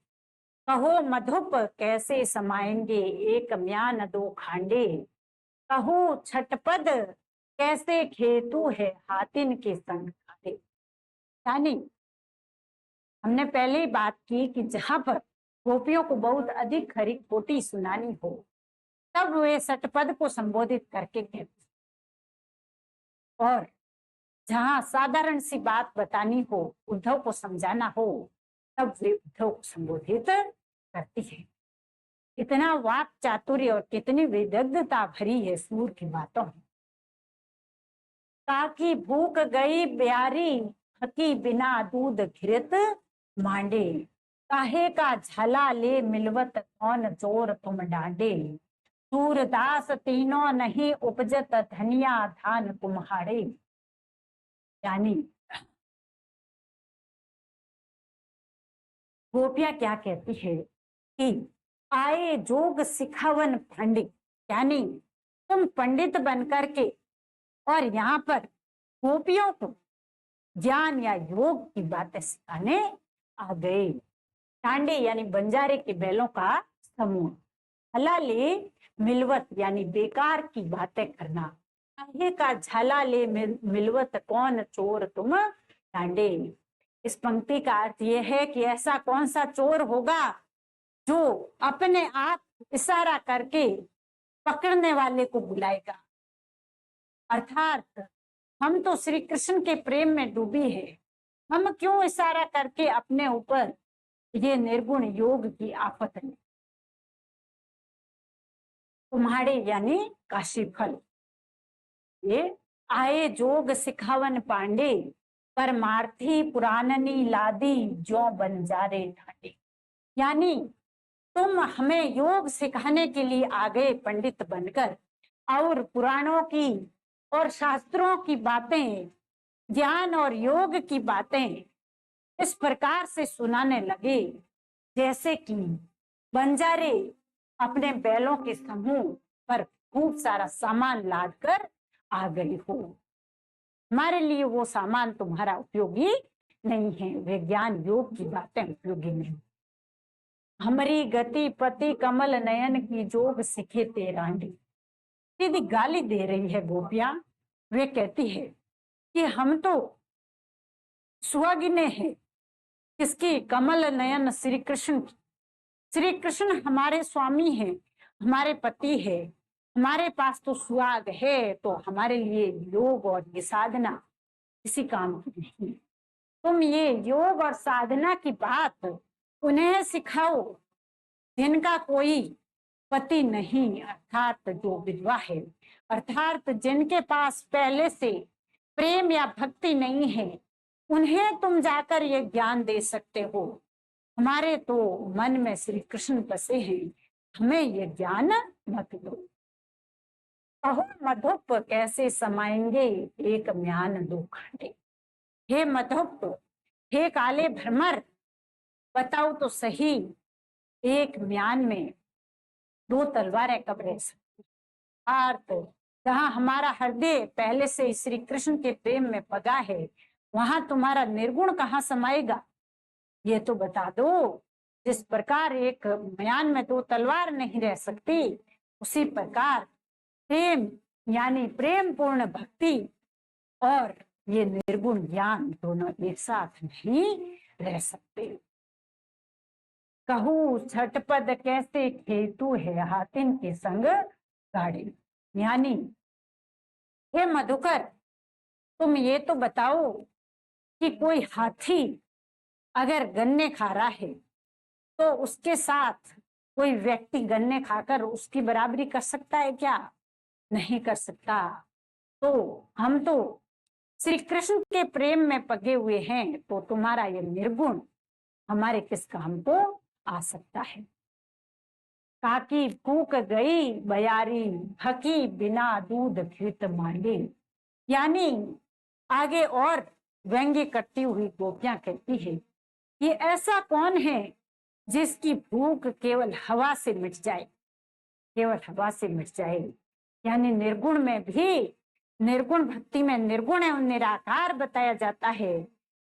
कहो मधुप कैसे समाएंगे एक म्यान दो खांडे, कहो छटपद कैसे खेतु है हाथिन के संग खांडे। यानी हमने पहले ही बात की कि जहां पर गोपियों को बहुत अधिक खरी खोटी सुनानी हो, तब वे सटपद को संबोधित करके कहते, और जहां साधारण सी बात बतानी हो, उद्धव को समझाना हो, तब वे उद्धव को संबोधित करती है। कितना वाक चातुर्य और कितनी विदग्धता भरी है सूर की बातों में। ताकि भूख गई ब्यारी, हकी बिना दूध घिरत मांडे, काहे का झाला ले मिलवत कौन चोर तुम डांडे, सूरदास तीनों नहीं उपजत धनिया धान कुम्हाड़े। यानी गोपियां क्या कहती है कि आए जोग सिखावन पंडित, यानी तुम पंडित बनकर के और यहाँ पर गोपियों को ज्ञान या योग की बातें सिखाने आ गए। टांडे यानी बंजारे के बैलों का समूह, हलाले मिलवत यानी बेकार की बातें करना, काहे का झाला ले मिलवत कौन चोर तुम टांडे। इस पंक्ति का अर्थ यह है कि ऐसा कौन सा चोर होगा जो अपने आप इशारा करके पकड़ने वाले को बुलाएगा। अर्थात हम तो श्री कृष्ण के प्रेम में डूबी है, हम क्यों इशारा करके अपने ऊपर ये निर्गुण योग की आफत है। कुम्हाड़े यानी काशीफल, ये आए जोग सिखावन पांडे, परमार्थी पुराननी लादी जो बंजारे ढांडे। यानी तुम हमें योग सिखाने के लिए आ गए पंडित बनकर, और पुराणों की और शास्त्रों की बातें, ज्ञान और योग की बातें इस प्रकार से सुनाने लगे जैसे कि बंजारे अपने बैलों के समूह पर खूब सारा सामान लाद कर आ गई हो। हमारे लिए वो सामान तुम्हारा उपयोगी नहीं है, वे ज्ञान योग की बातें उपयोगी नहीं। हमारी गति पति कमल नयन की जोग सिखे तेरांडी। सीधी गाली दे रही है गोपियां। वे कहती है कि हम तो सुहागिने हैं किसकी, कमल नयन श्री कृष्ण की। श्री कृष्ण हमारे स्वामी हैं, हमारे पति है, हमारे पास तो सुहाग है, तो हमारे लिए योग और ये साधना किसी काम की नहीं। तुम ये योग और साधना की बात उन्हें सिखाओ जिनका कोई पति नहीं, अर्थात जो विधवा है, अर्थात जिनके पास पहले से प्रेम या भक्ति नहीं है, उन्हें तुम जाकर ये ज्ञान दे सकते हो। हमारे तो मन में श्री कृष्ण बसे हैं, हमें ये ज्ञान मत दो। कहो मधुप कैसे समाएंगे एक म्यान दो खांडे। हे मधुप, हे काले भ्रमर, बताओ तो सही, एक म्यान में दो तलवारें कब रह सकती। अर्थ, जहां हमारा हृदय पहले से श्री कृष्ण के प्रेम में पगा है, वहां तुम्हारा निर्गुण कहाँ समाएगा, ये तो बता दो। जिस प्रकार एक म्यान में दो तलवार नहीं रह सकती, उसी प्रकार प्रेम यानी प्रेम पूर्ण भक्ति और ये निर्गुण ज्ञान दोनों एक साथ नहीं रह सकते। कहूँ छटपद कैसे खेतु है हाथिन के संग गाड़ी। यानी हे मधुकर, तुम ये तो बताओ कि कोई हाथी अगर गन्ने खा रहा है तो उसके साथ कोई व्यक्ति गन्ने खाकर उसकी बराबरी कर सकता है क्या? नहीं कर सकता। तो हम तो श्री कृष्ण के प्रेम में पगे हुए हैं, तो तुम्हारा ये निर्गुण हमारे किस काम को आ सकता है। काकी फूक गई बयारी, हकी बिना दूध घृत मांगे। यानी आगे और व्यंग्य करती हुई गोपियां कहती है कि ऐसा कौन है जिसकी भूख केवल हवा से मिट जाए, केवल हवा से मिट जाए। यानी निर्गुण में भी, निर्गुण भक्ति में निर्गुण एवं निराकार बताया जाता है,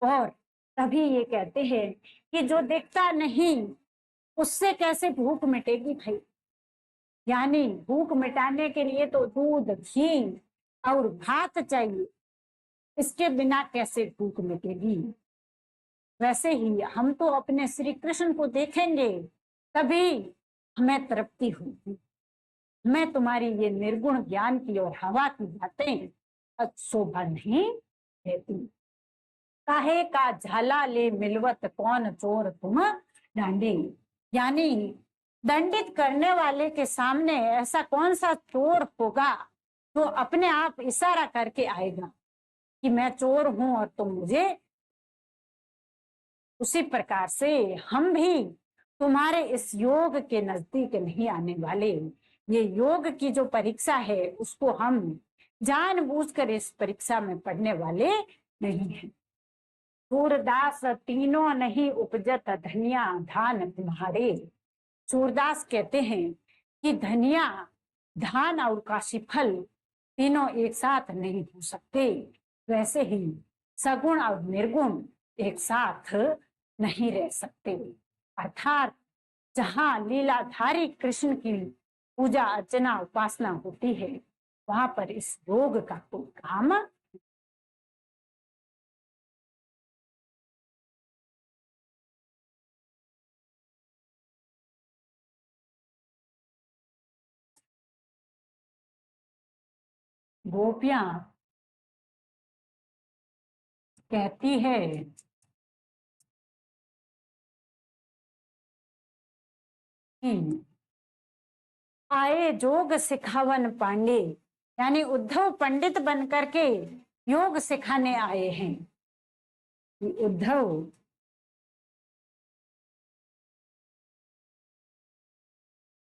और तभी ये कहते हैं कि जो देखता नहीं उससे कैसे भूख मिटेगी भाई। यानी भूख मिटाने के लिए तो दूध घी और भात चाहिए, इसके बिना कैसे भूख मिटेगी। वैसे ही हम तो अपने श्री कृष्ण को देखेंगे तभी हमें तृप्ति होगी। मैं तुम्हारी ये निर्गुण ज्ञान की और हवा की बातें शोभा नहीं देती। काहे का झाला ले मिलवत कौन चोर तुम डांडी, यानी दंडित करने वाले के सामने ऐसा कौन सा चोर होगा जो अपने आप इशारा करके आएगा कि मैं चोर हूं और तुम मुझे। उसी प्रकार से हम भी तुम्हारे इस योग के नजदीक नहीं आने वाले। ये योग की जो परीक्षा है उसको हम जानबूझकर इस परीक्षा में पढ़ने वाले नहीं हैं। सूरदास तीनों नहीं उपजत धनिया धान तुम्हारे। सूरदास कहते हैं कि धनिया, धान और काशीफल तीनों एक साथ नहीं हो सकते। वैसे ही सगुण और निर्गुण एक साथ नहीं रह सकते। अर्थात जहां लीलाधारी कृष्ण की पूजा अर्चना उपासना होती है वहां पर इस योग का कोई काम। गोपियां कहती है कि आए जोग सिखावन पांडे, यानी उद्धव पंडित बन करके योग सिखाने आए हैं। उद्धव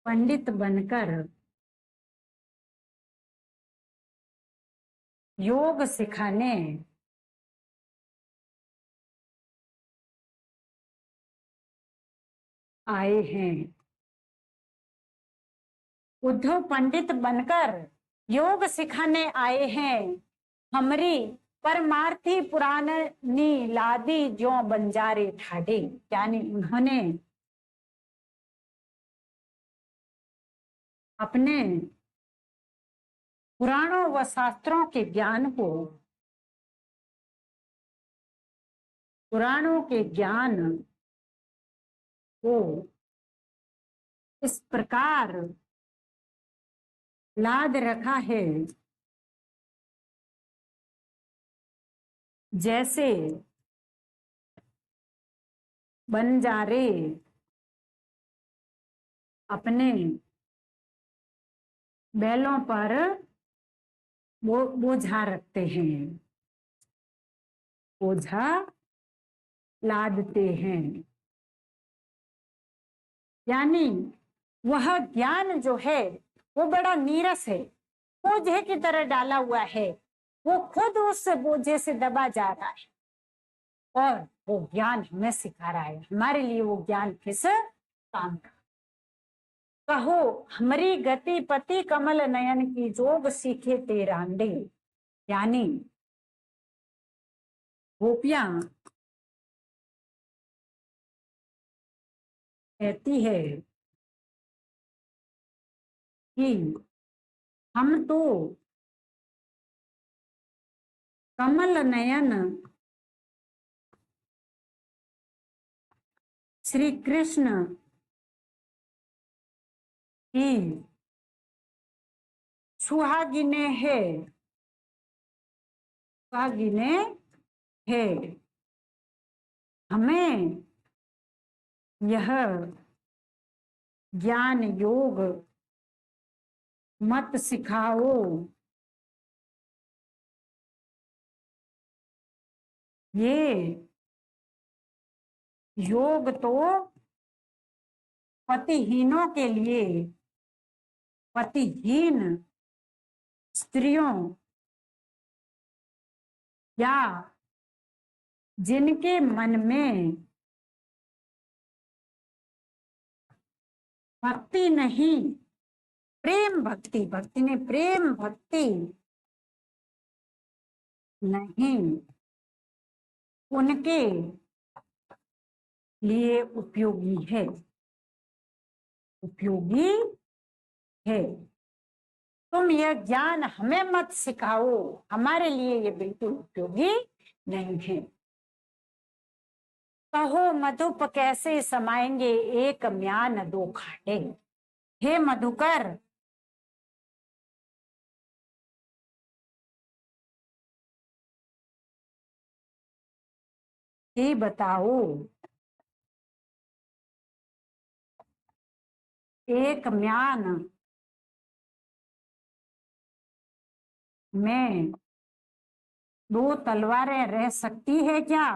पंडित बनकर योग सिखाने आए हैं। उद्धव पंडित बनकर योग सिखाने आए हैं। हमरी परमार्थी पुरानी लादी जो बंजारे ठाडे, यानी उन्होंने अपने पुराणों व शास्त्रों के ज्ञान को, पुराणों के ज्ञान को इस प्रकार लाद रखा है जैसे बंजारे अपने बैलों पर बोझा रखते हैं, बोझा लादते हैं। यानी वह ज्ञान जो है वो बड़ा नीरस है, बोझे की तरह डाला हुआ है। वो खुद उस बोझे से दबा जा रहा है और वो ज्ञान हमें सिखा रहा है। हमारे लिए वो ज्ञान किस काम का। कहो हमारी गति पति कमल नयन की जोग सीखे तेरांडे, यानी गोपियां कहती है कि हम तो कमल नयन श्री कृष्ण की सुहागिने है, सुहागिने है। हमें यह ज्ञान योग मत सिखाओ। ये योग तो पतिहीनों के लिए, पतिहीन स्त्रियों या जिनके मन में भक्ति नहीं, प्रेम भक्ति, भक्ति ने प्रेम भक्ति नहीं, उनके लिए उपयोगी है, उपयोगी है। तुम यह ज्ञान हमें मत सिखाओ, हमारे लिए ये बिल्कुल उपयोगी नहीं है। कहो मधुप कैसे समाएंगे एक म्यान दो खाटे। हे मधुकर, ये बताओ, एक म्यान में दो तलवारें रह सकती है क्या?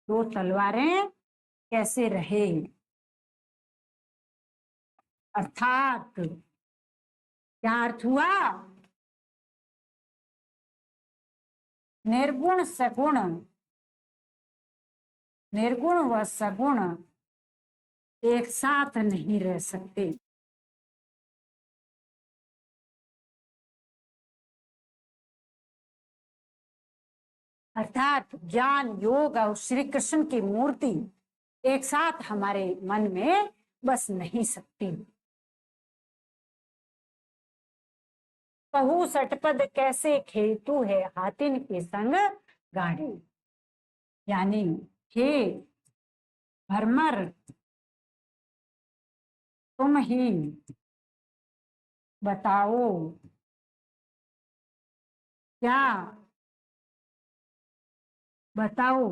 दो तलवारें कैसे रहे? अर्थात क्या अर्थ हुआ? निर्गुण सगुण, निर्गुण व सगुण एक साथ नहीं रह सकते। अर्थात ज्ञान, योग और श्री कृष्ण की मूर्ति एक साथ हमारे मन में बस नहीं सकती। कहू सटपद कैसे खेतु है हाथिन के संग गाड़ी। यानी हे भरमर, तुम ही बताओ क्या, बताओ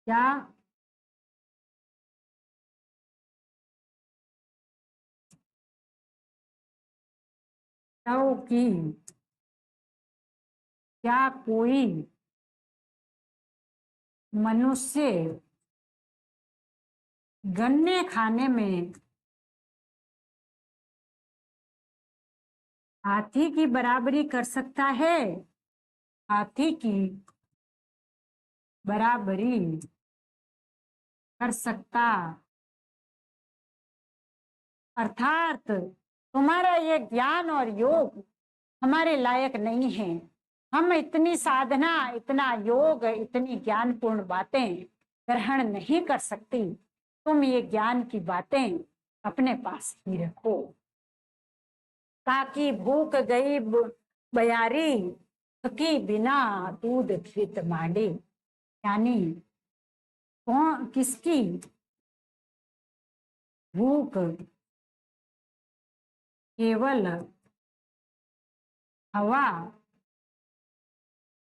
क्या बताओ कि क्या कोई मनुष्य गन्ने खाने में हाथी की बराबरी कर सकता है? हाथी की बराबरी कर सकता, अर्थात तुम्हारा ये ज्ञान और योग हमारे लायक नहीं है। हम इतनी साधना, इतना योग, इतनी ज्ञानपूर्ण बातें ग्रहण नहीं कर सकती। तुम ये ज्ञान की बातें अपने पास ही रखो। ताकि भूख गई बयारी, की बिना दूध घित मांडे। यानी कौन, किसकी भूख केवल हवा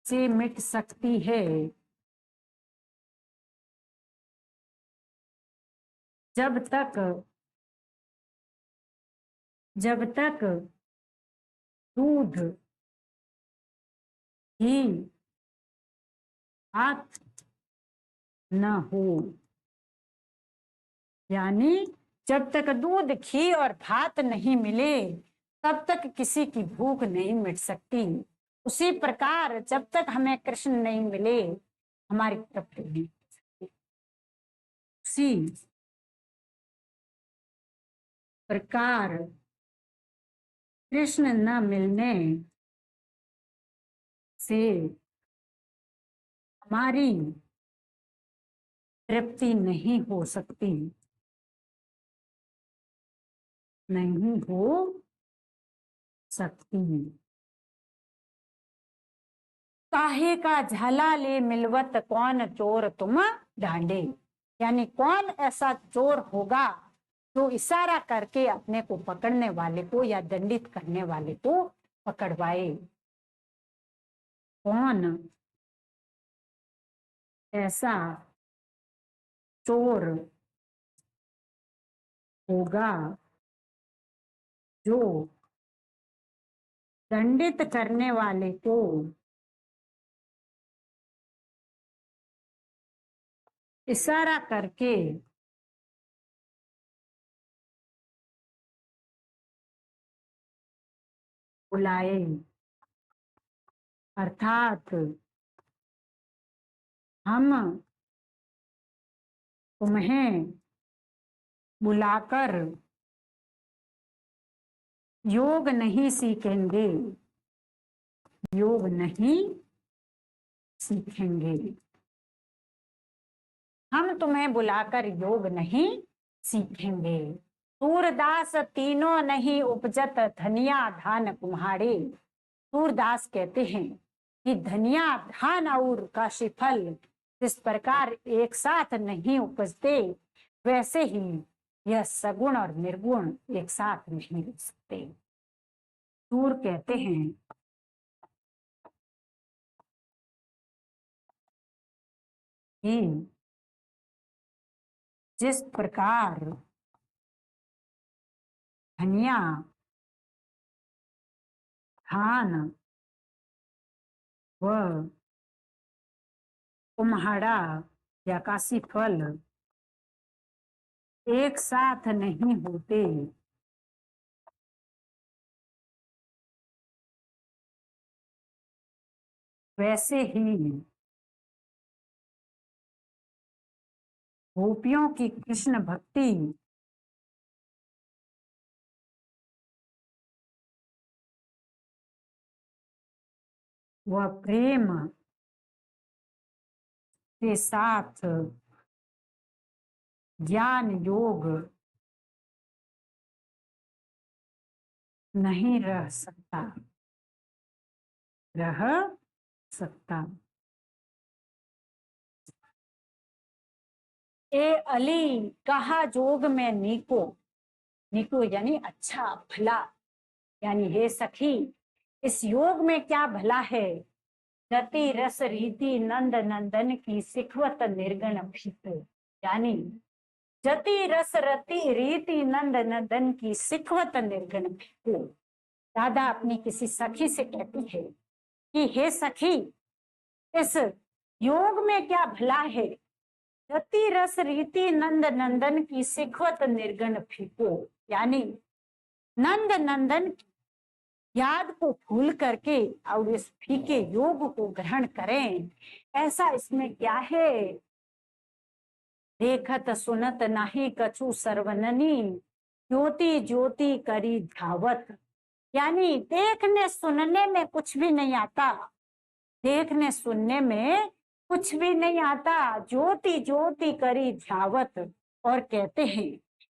से मिट सकती है, जब तक दूध ही हाथ न हो। यानी जब तक दूध, घी और भात नहीं मिले तब तक किसी की भूख नहीं मिट सकती। उसी प्रकार जब तक हमें कृष्ण नहीं मिले हमारी तृप्ति नहीं मिट सकती। उसी प्रकार कृष्ण न मिलने से हमारी तृप्ति नहीं हो सकती, नहीं हो सकती। काहे का झाला ले मिलवत कौन चोर तुम डांडे। यानी कौन ऐसा चोर होगा जो इशारा करके अपने को पकड़ने वाले को या दंडित करने वाले को पकड़वाए। कौन ऐसा चोर होगा जो दंडित करने वाले को इशारा करके बुलाए। अर्थात हम तुम्हें बुलाकर योग नहीं सीखेंगे, योग नहीं सीखेंगे। हम तुम्हें बुलाकर योग नहीं सीखेंगे। सूरदास तीनों नहीं उपजत धनिया धान कुम्हाड़े। सूरदास कहते हैं कि धनिया धान और काशी फल जिस प्रकार एक साथ नहीं उपजते, वैसे ही यह सगुण और निर्गुण एक साथ नहीं रह सकते। सूर कहते हैं कि जिस प्रकार धनिया धान व कुम्हाड़ा या काशी फल एक साथ नहीं होते, वैसे ही गोपियों की कृष्ण भक्ति व प्रेम के साथ ज्ञान योग नहीं रह सकता। ए अली कहा जोग में नीको, नीको यानी अच्छा भला, यानी हे सखी इस योग में क्या भला है। रति रस रीति नंद नंदन की सिखवत निर्गण भीत, यानी जति रस रति रीति नंद नंदन की सिखवत निर्गण भीत। दादा अपनी किसी सखी से कहती है कि हे सखी इस योग में क्या भला है। रति रस रीति नंद नंदन की सिखवत निर्गण फीको, यानी नंद नंदन की याद को भूल करके और इस फीके योग को ग्रहण करें, ऐसा इसमें क्या है। देखत सुनत नाही कछु सर्वननी, ज्योति ज्योति करी धावत, यानी देखने सुनने में कुछ भी नहीं आता, देखने सुनने में कुछ भी नहीं आता, ज्योति ज्योति करी ध्यावत। और कहते हैं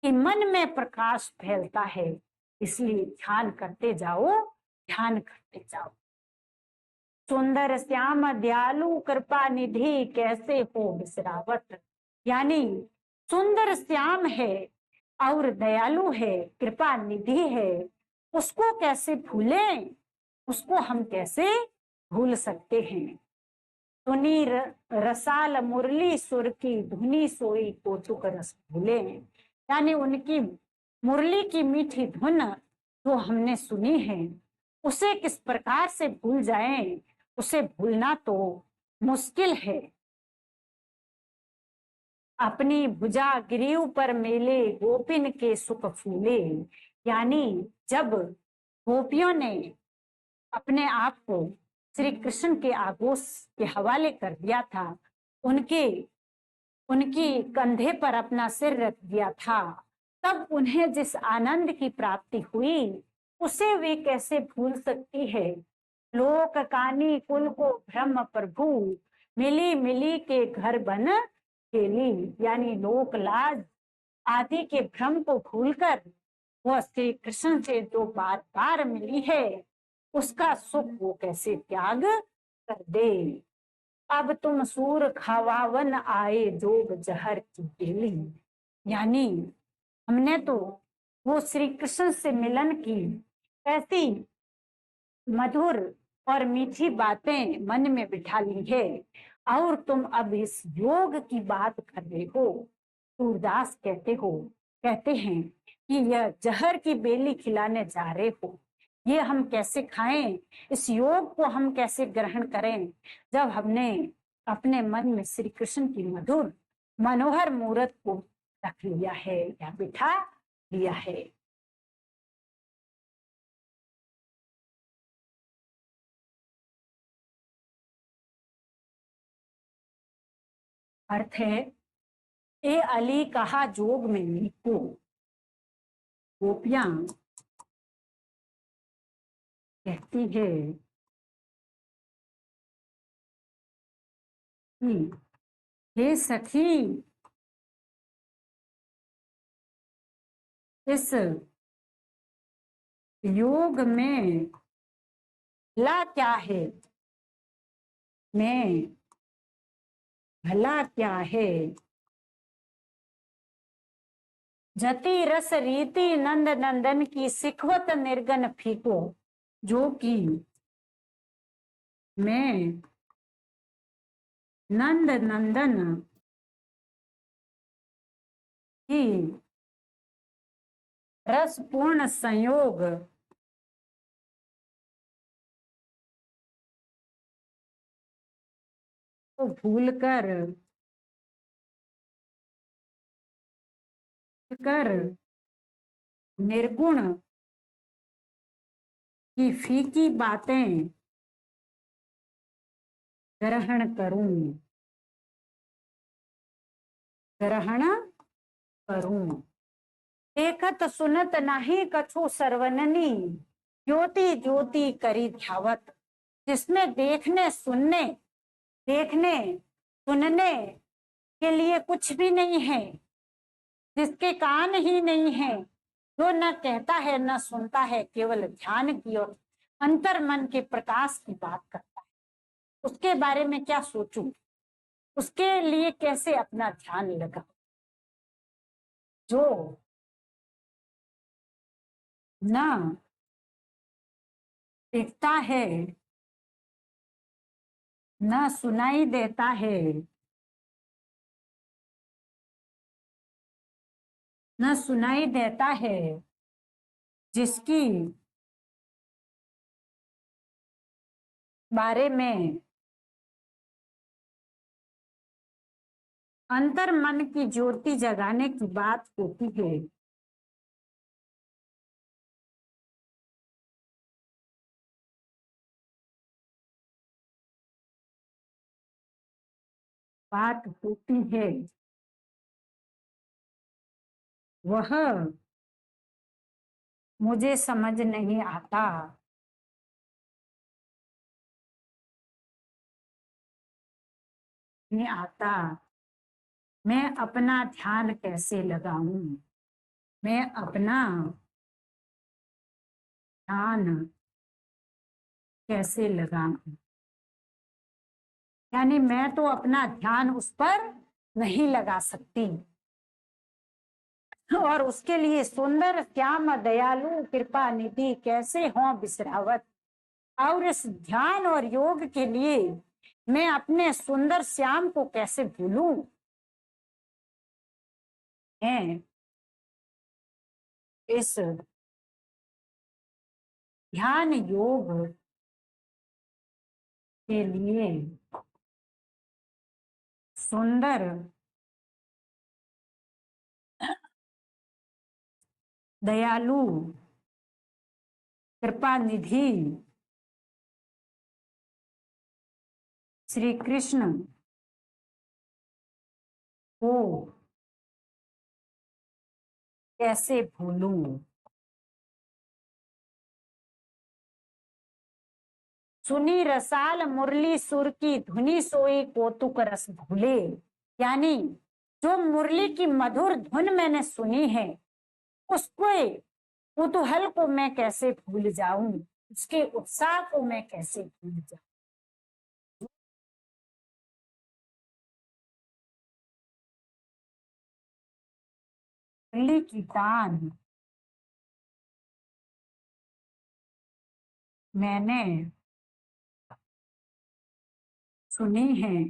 कि मन में प्रकाश फैलता है, इसलिए ध्यान करते जाओ, ध्यान करते जाओ। सुंदर श्याम दयालु कृपा निधि कैसे हो विसरावत, यानी सुंदर श्याम है और दयालु है, कृपा निधि है, उसको कैसे भूलें, उसको हम कैसे भूल सकते हैं। धुनी रसाल मुरली सुर की धुनी सोई कौतुक रस भूले, यानी उनकी मुरली की मीठी धुन जो हमने सुनी है उसे किस प्रकार से भूल जाएं, उसे भूलना तो मुश्किल है। अपनी भुजा गिरीव पर मेले गोपिन के सुख फूले, यानी जब गोपियों ने अपने आप को श्री कृष्ण के आगोश के हवाले कर दिया था, उनकी कंधे पर अपना सिर रख दिया था, तब उन्हें जिस आनंद की प्राप्ति हुई उसे वे कैसे भूल सकती है। लोक कानी कुल को ब्रह्म प्रभु, मिली मिली के घर बन खेली, यानी लोक लाज आदि के भ्रम को भूलकर वह श्री कृष्ण से जो बार बार मिली है उसका सुख वो कैसे त्याग कर दे। अब तुम सूर खवावन आए जोग जहर की बेली, यानी हमने तो वो श्री कृष्ण से मिलन की ऐसी मधुर और मीठी बातें मन में बिठा ली है और तुम अब इस योग की बात कर रहे हो। सूरदास कहते हैं कि यह जहर की बेली खिलाने जा रहे हो, ये हम कैसे खाएं, इस योग को हम कैसे ग्रहण करें जब हमने अपने मन में श्री कृष्ण की मधुर मनोहर मूर्त को रख लिया है या बिठा लिया है। अर्थ है ए अली कहा जोग में नीको, गोपियां कहती है कि हे सखी इस योग में ला क्या है, में भला क्या है। जति रस रीति नंद नंदन की सिखवत निर्गन फीको, जो कि मैं नंद नंदन की रस पूर्ण संयोग को भूलकर कर निर्गुण की फीकी बातें ग्रहण करूं, ग्रहण करूं। देखत सुनत नाही कछु सर्वननी, ज्योति ज्योति करी ध्यावत। जिसमें देखने सुनने के लिए कुछ भी नहीं है, जिसके कान ही नहीं है, जो न कहता है न सुनता है, केवल ध्यान की और अंतर मन के प्रकाश की बात करता है, उसके बारे में क्या सोचूं, उसके लिए कैसे अपना ध्यान लगा। जो न दिखता है न सुनाई देता है, न सुनाई देता है, जिसकी बारे में अंतर मन की ज्योति जगाने की बात होती है, बात होती है, वह मुझे समझ नहीं आता। नहीं आता। मैं अपना ध्यान कैसे लगाऊं, मैं अपना ध्यान कैसे लगाऊं। यानी मैं तो अपना ध्यान उस पर नहीं लगा सकती, और उसके लिए सुंदर श्याम दयालु कृपा निधि कैसे हो बिसरावत। और इस ध्यान और योग के लिए मैं अपने सुंदर श्याम को कैसे भूलूं। मैं इस ध्यान योग के लिए सुंदर दयालु कृपा निधि श्री कृष्ण को कैसे भूलूं। सुनी रसाल मुरली सुर की धुनी सोई कौतुक रस भूले। यानी जो मुरली की मधुर धुन मैंने सुनी है, उसको कुतूहल को मैं कैसे भूल जाऊं, उसके उत्साह को मैं कैसे भूल जाऊं। मुरली की तान मैंने सुनी है,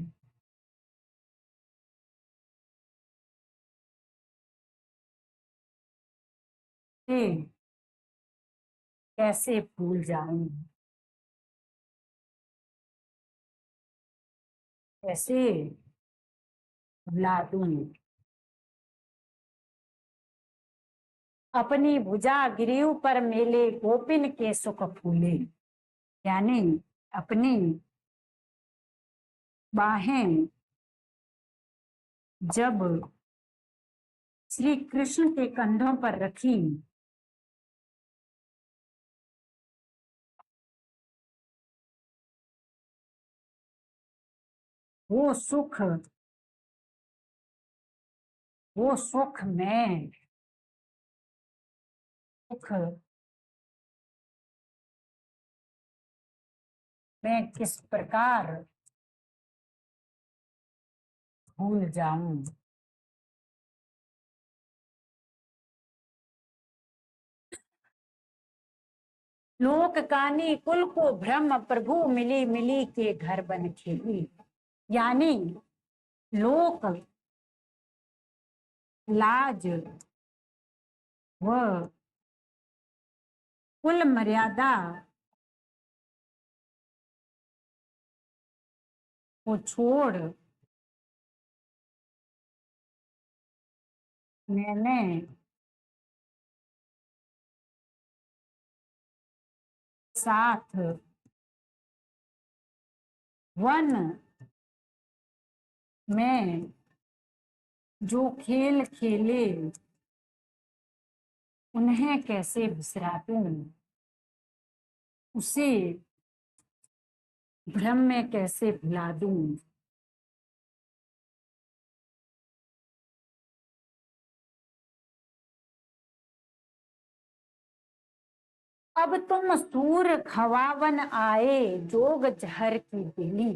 कि कैसे भूल जाऊं, कैसे भुला दूं। अपनी भुजा गिरीव पर मेले गोपिन के सुख फूले। यानी अपनी बाहें जब श्री कृष्ण के कंधों पर रखी, वो सुख में सुख में किस प्रकार भूल जाऊं। लोक कानी कुल को भ्रम, प्रभु मिली मिली के घर बन खेली। यानी लोक लाज व कुल मर्यादा को छोड़ मैंने साथ वन में जो खेल खेले उन्हें कैसे बिसरा दूं, उसे भ्रम में कैसे भुला दूं। अब तुम सूर खवावन आए, जोग जहर की बेली।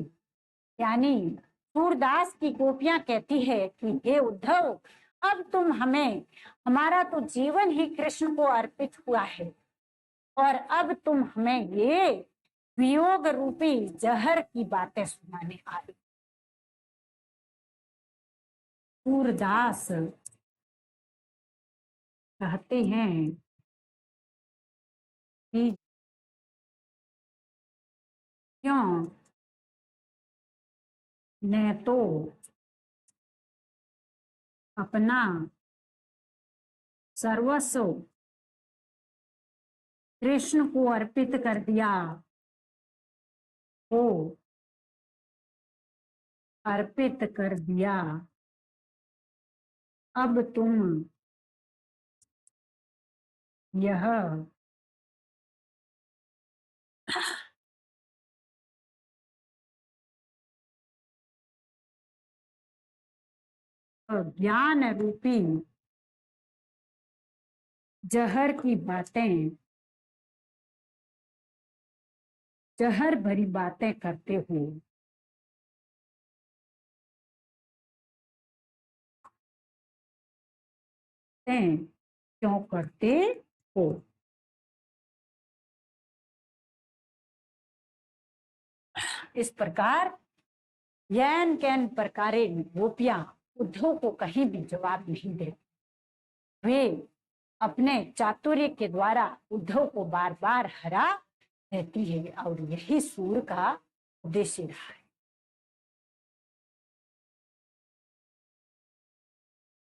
यानी सूरदास की गोपियां कहती है कि हे उद्धव, अब तुम हमें, हमारा तो जीवन ही कृष्ण को अर्पित हुआ है, और अब तुम हमें ये वियोग रूपी जहर की बातें सुनाने आए। सूरदास कहते हैं कि क्यों ने तो अपना सर्वस्व कृष्ण को अर्पित कर दिया, को अर्पित कर दिया। अब तुम यह ज्ञान रूपी जहर की बातें, जहर भरी बातें करते हो। क्यों करते हो। इस प्रकार यैन कैन प्रकारे गोपियां उद्धव को कहीं भी जवाब नहीं देती। वे अपने चातुर्य के द्वारा उद्धव को बार बार हरा देती है, और यही सूर का उद्देश्य रहा है।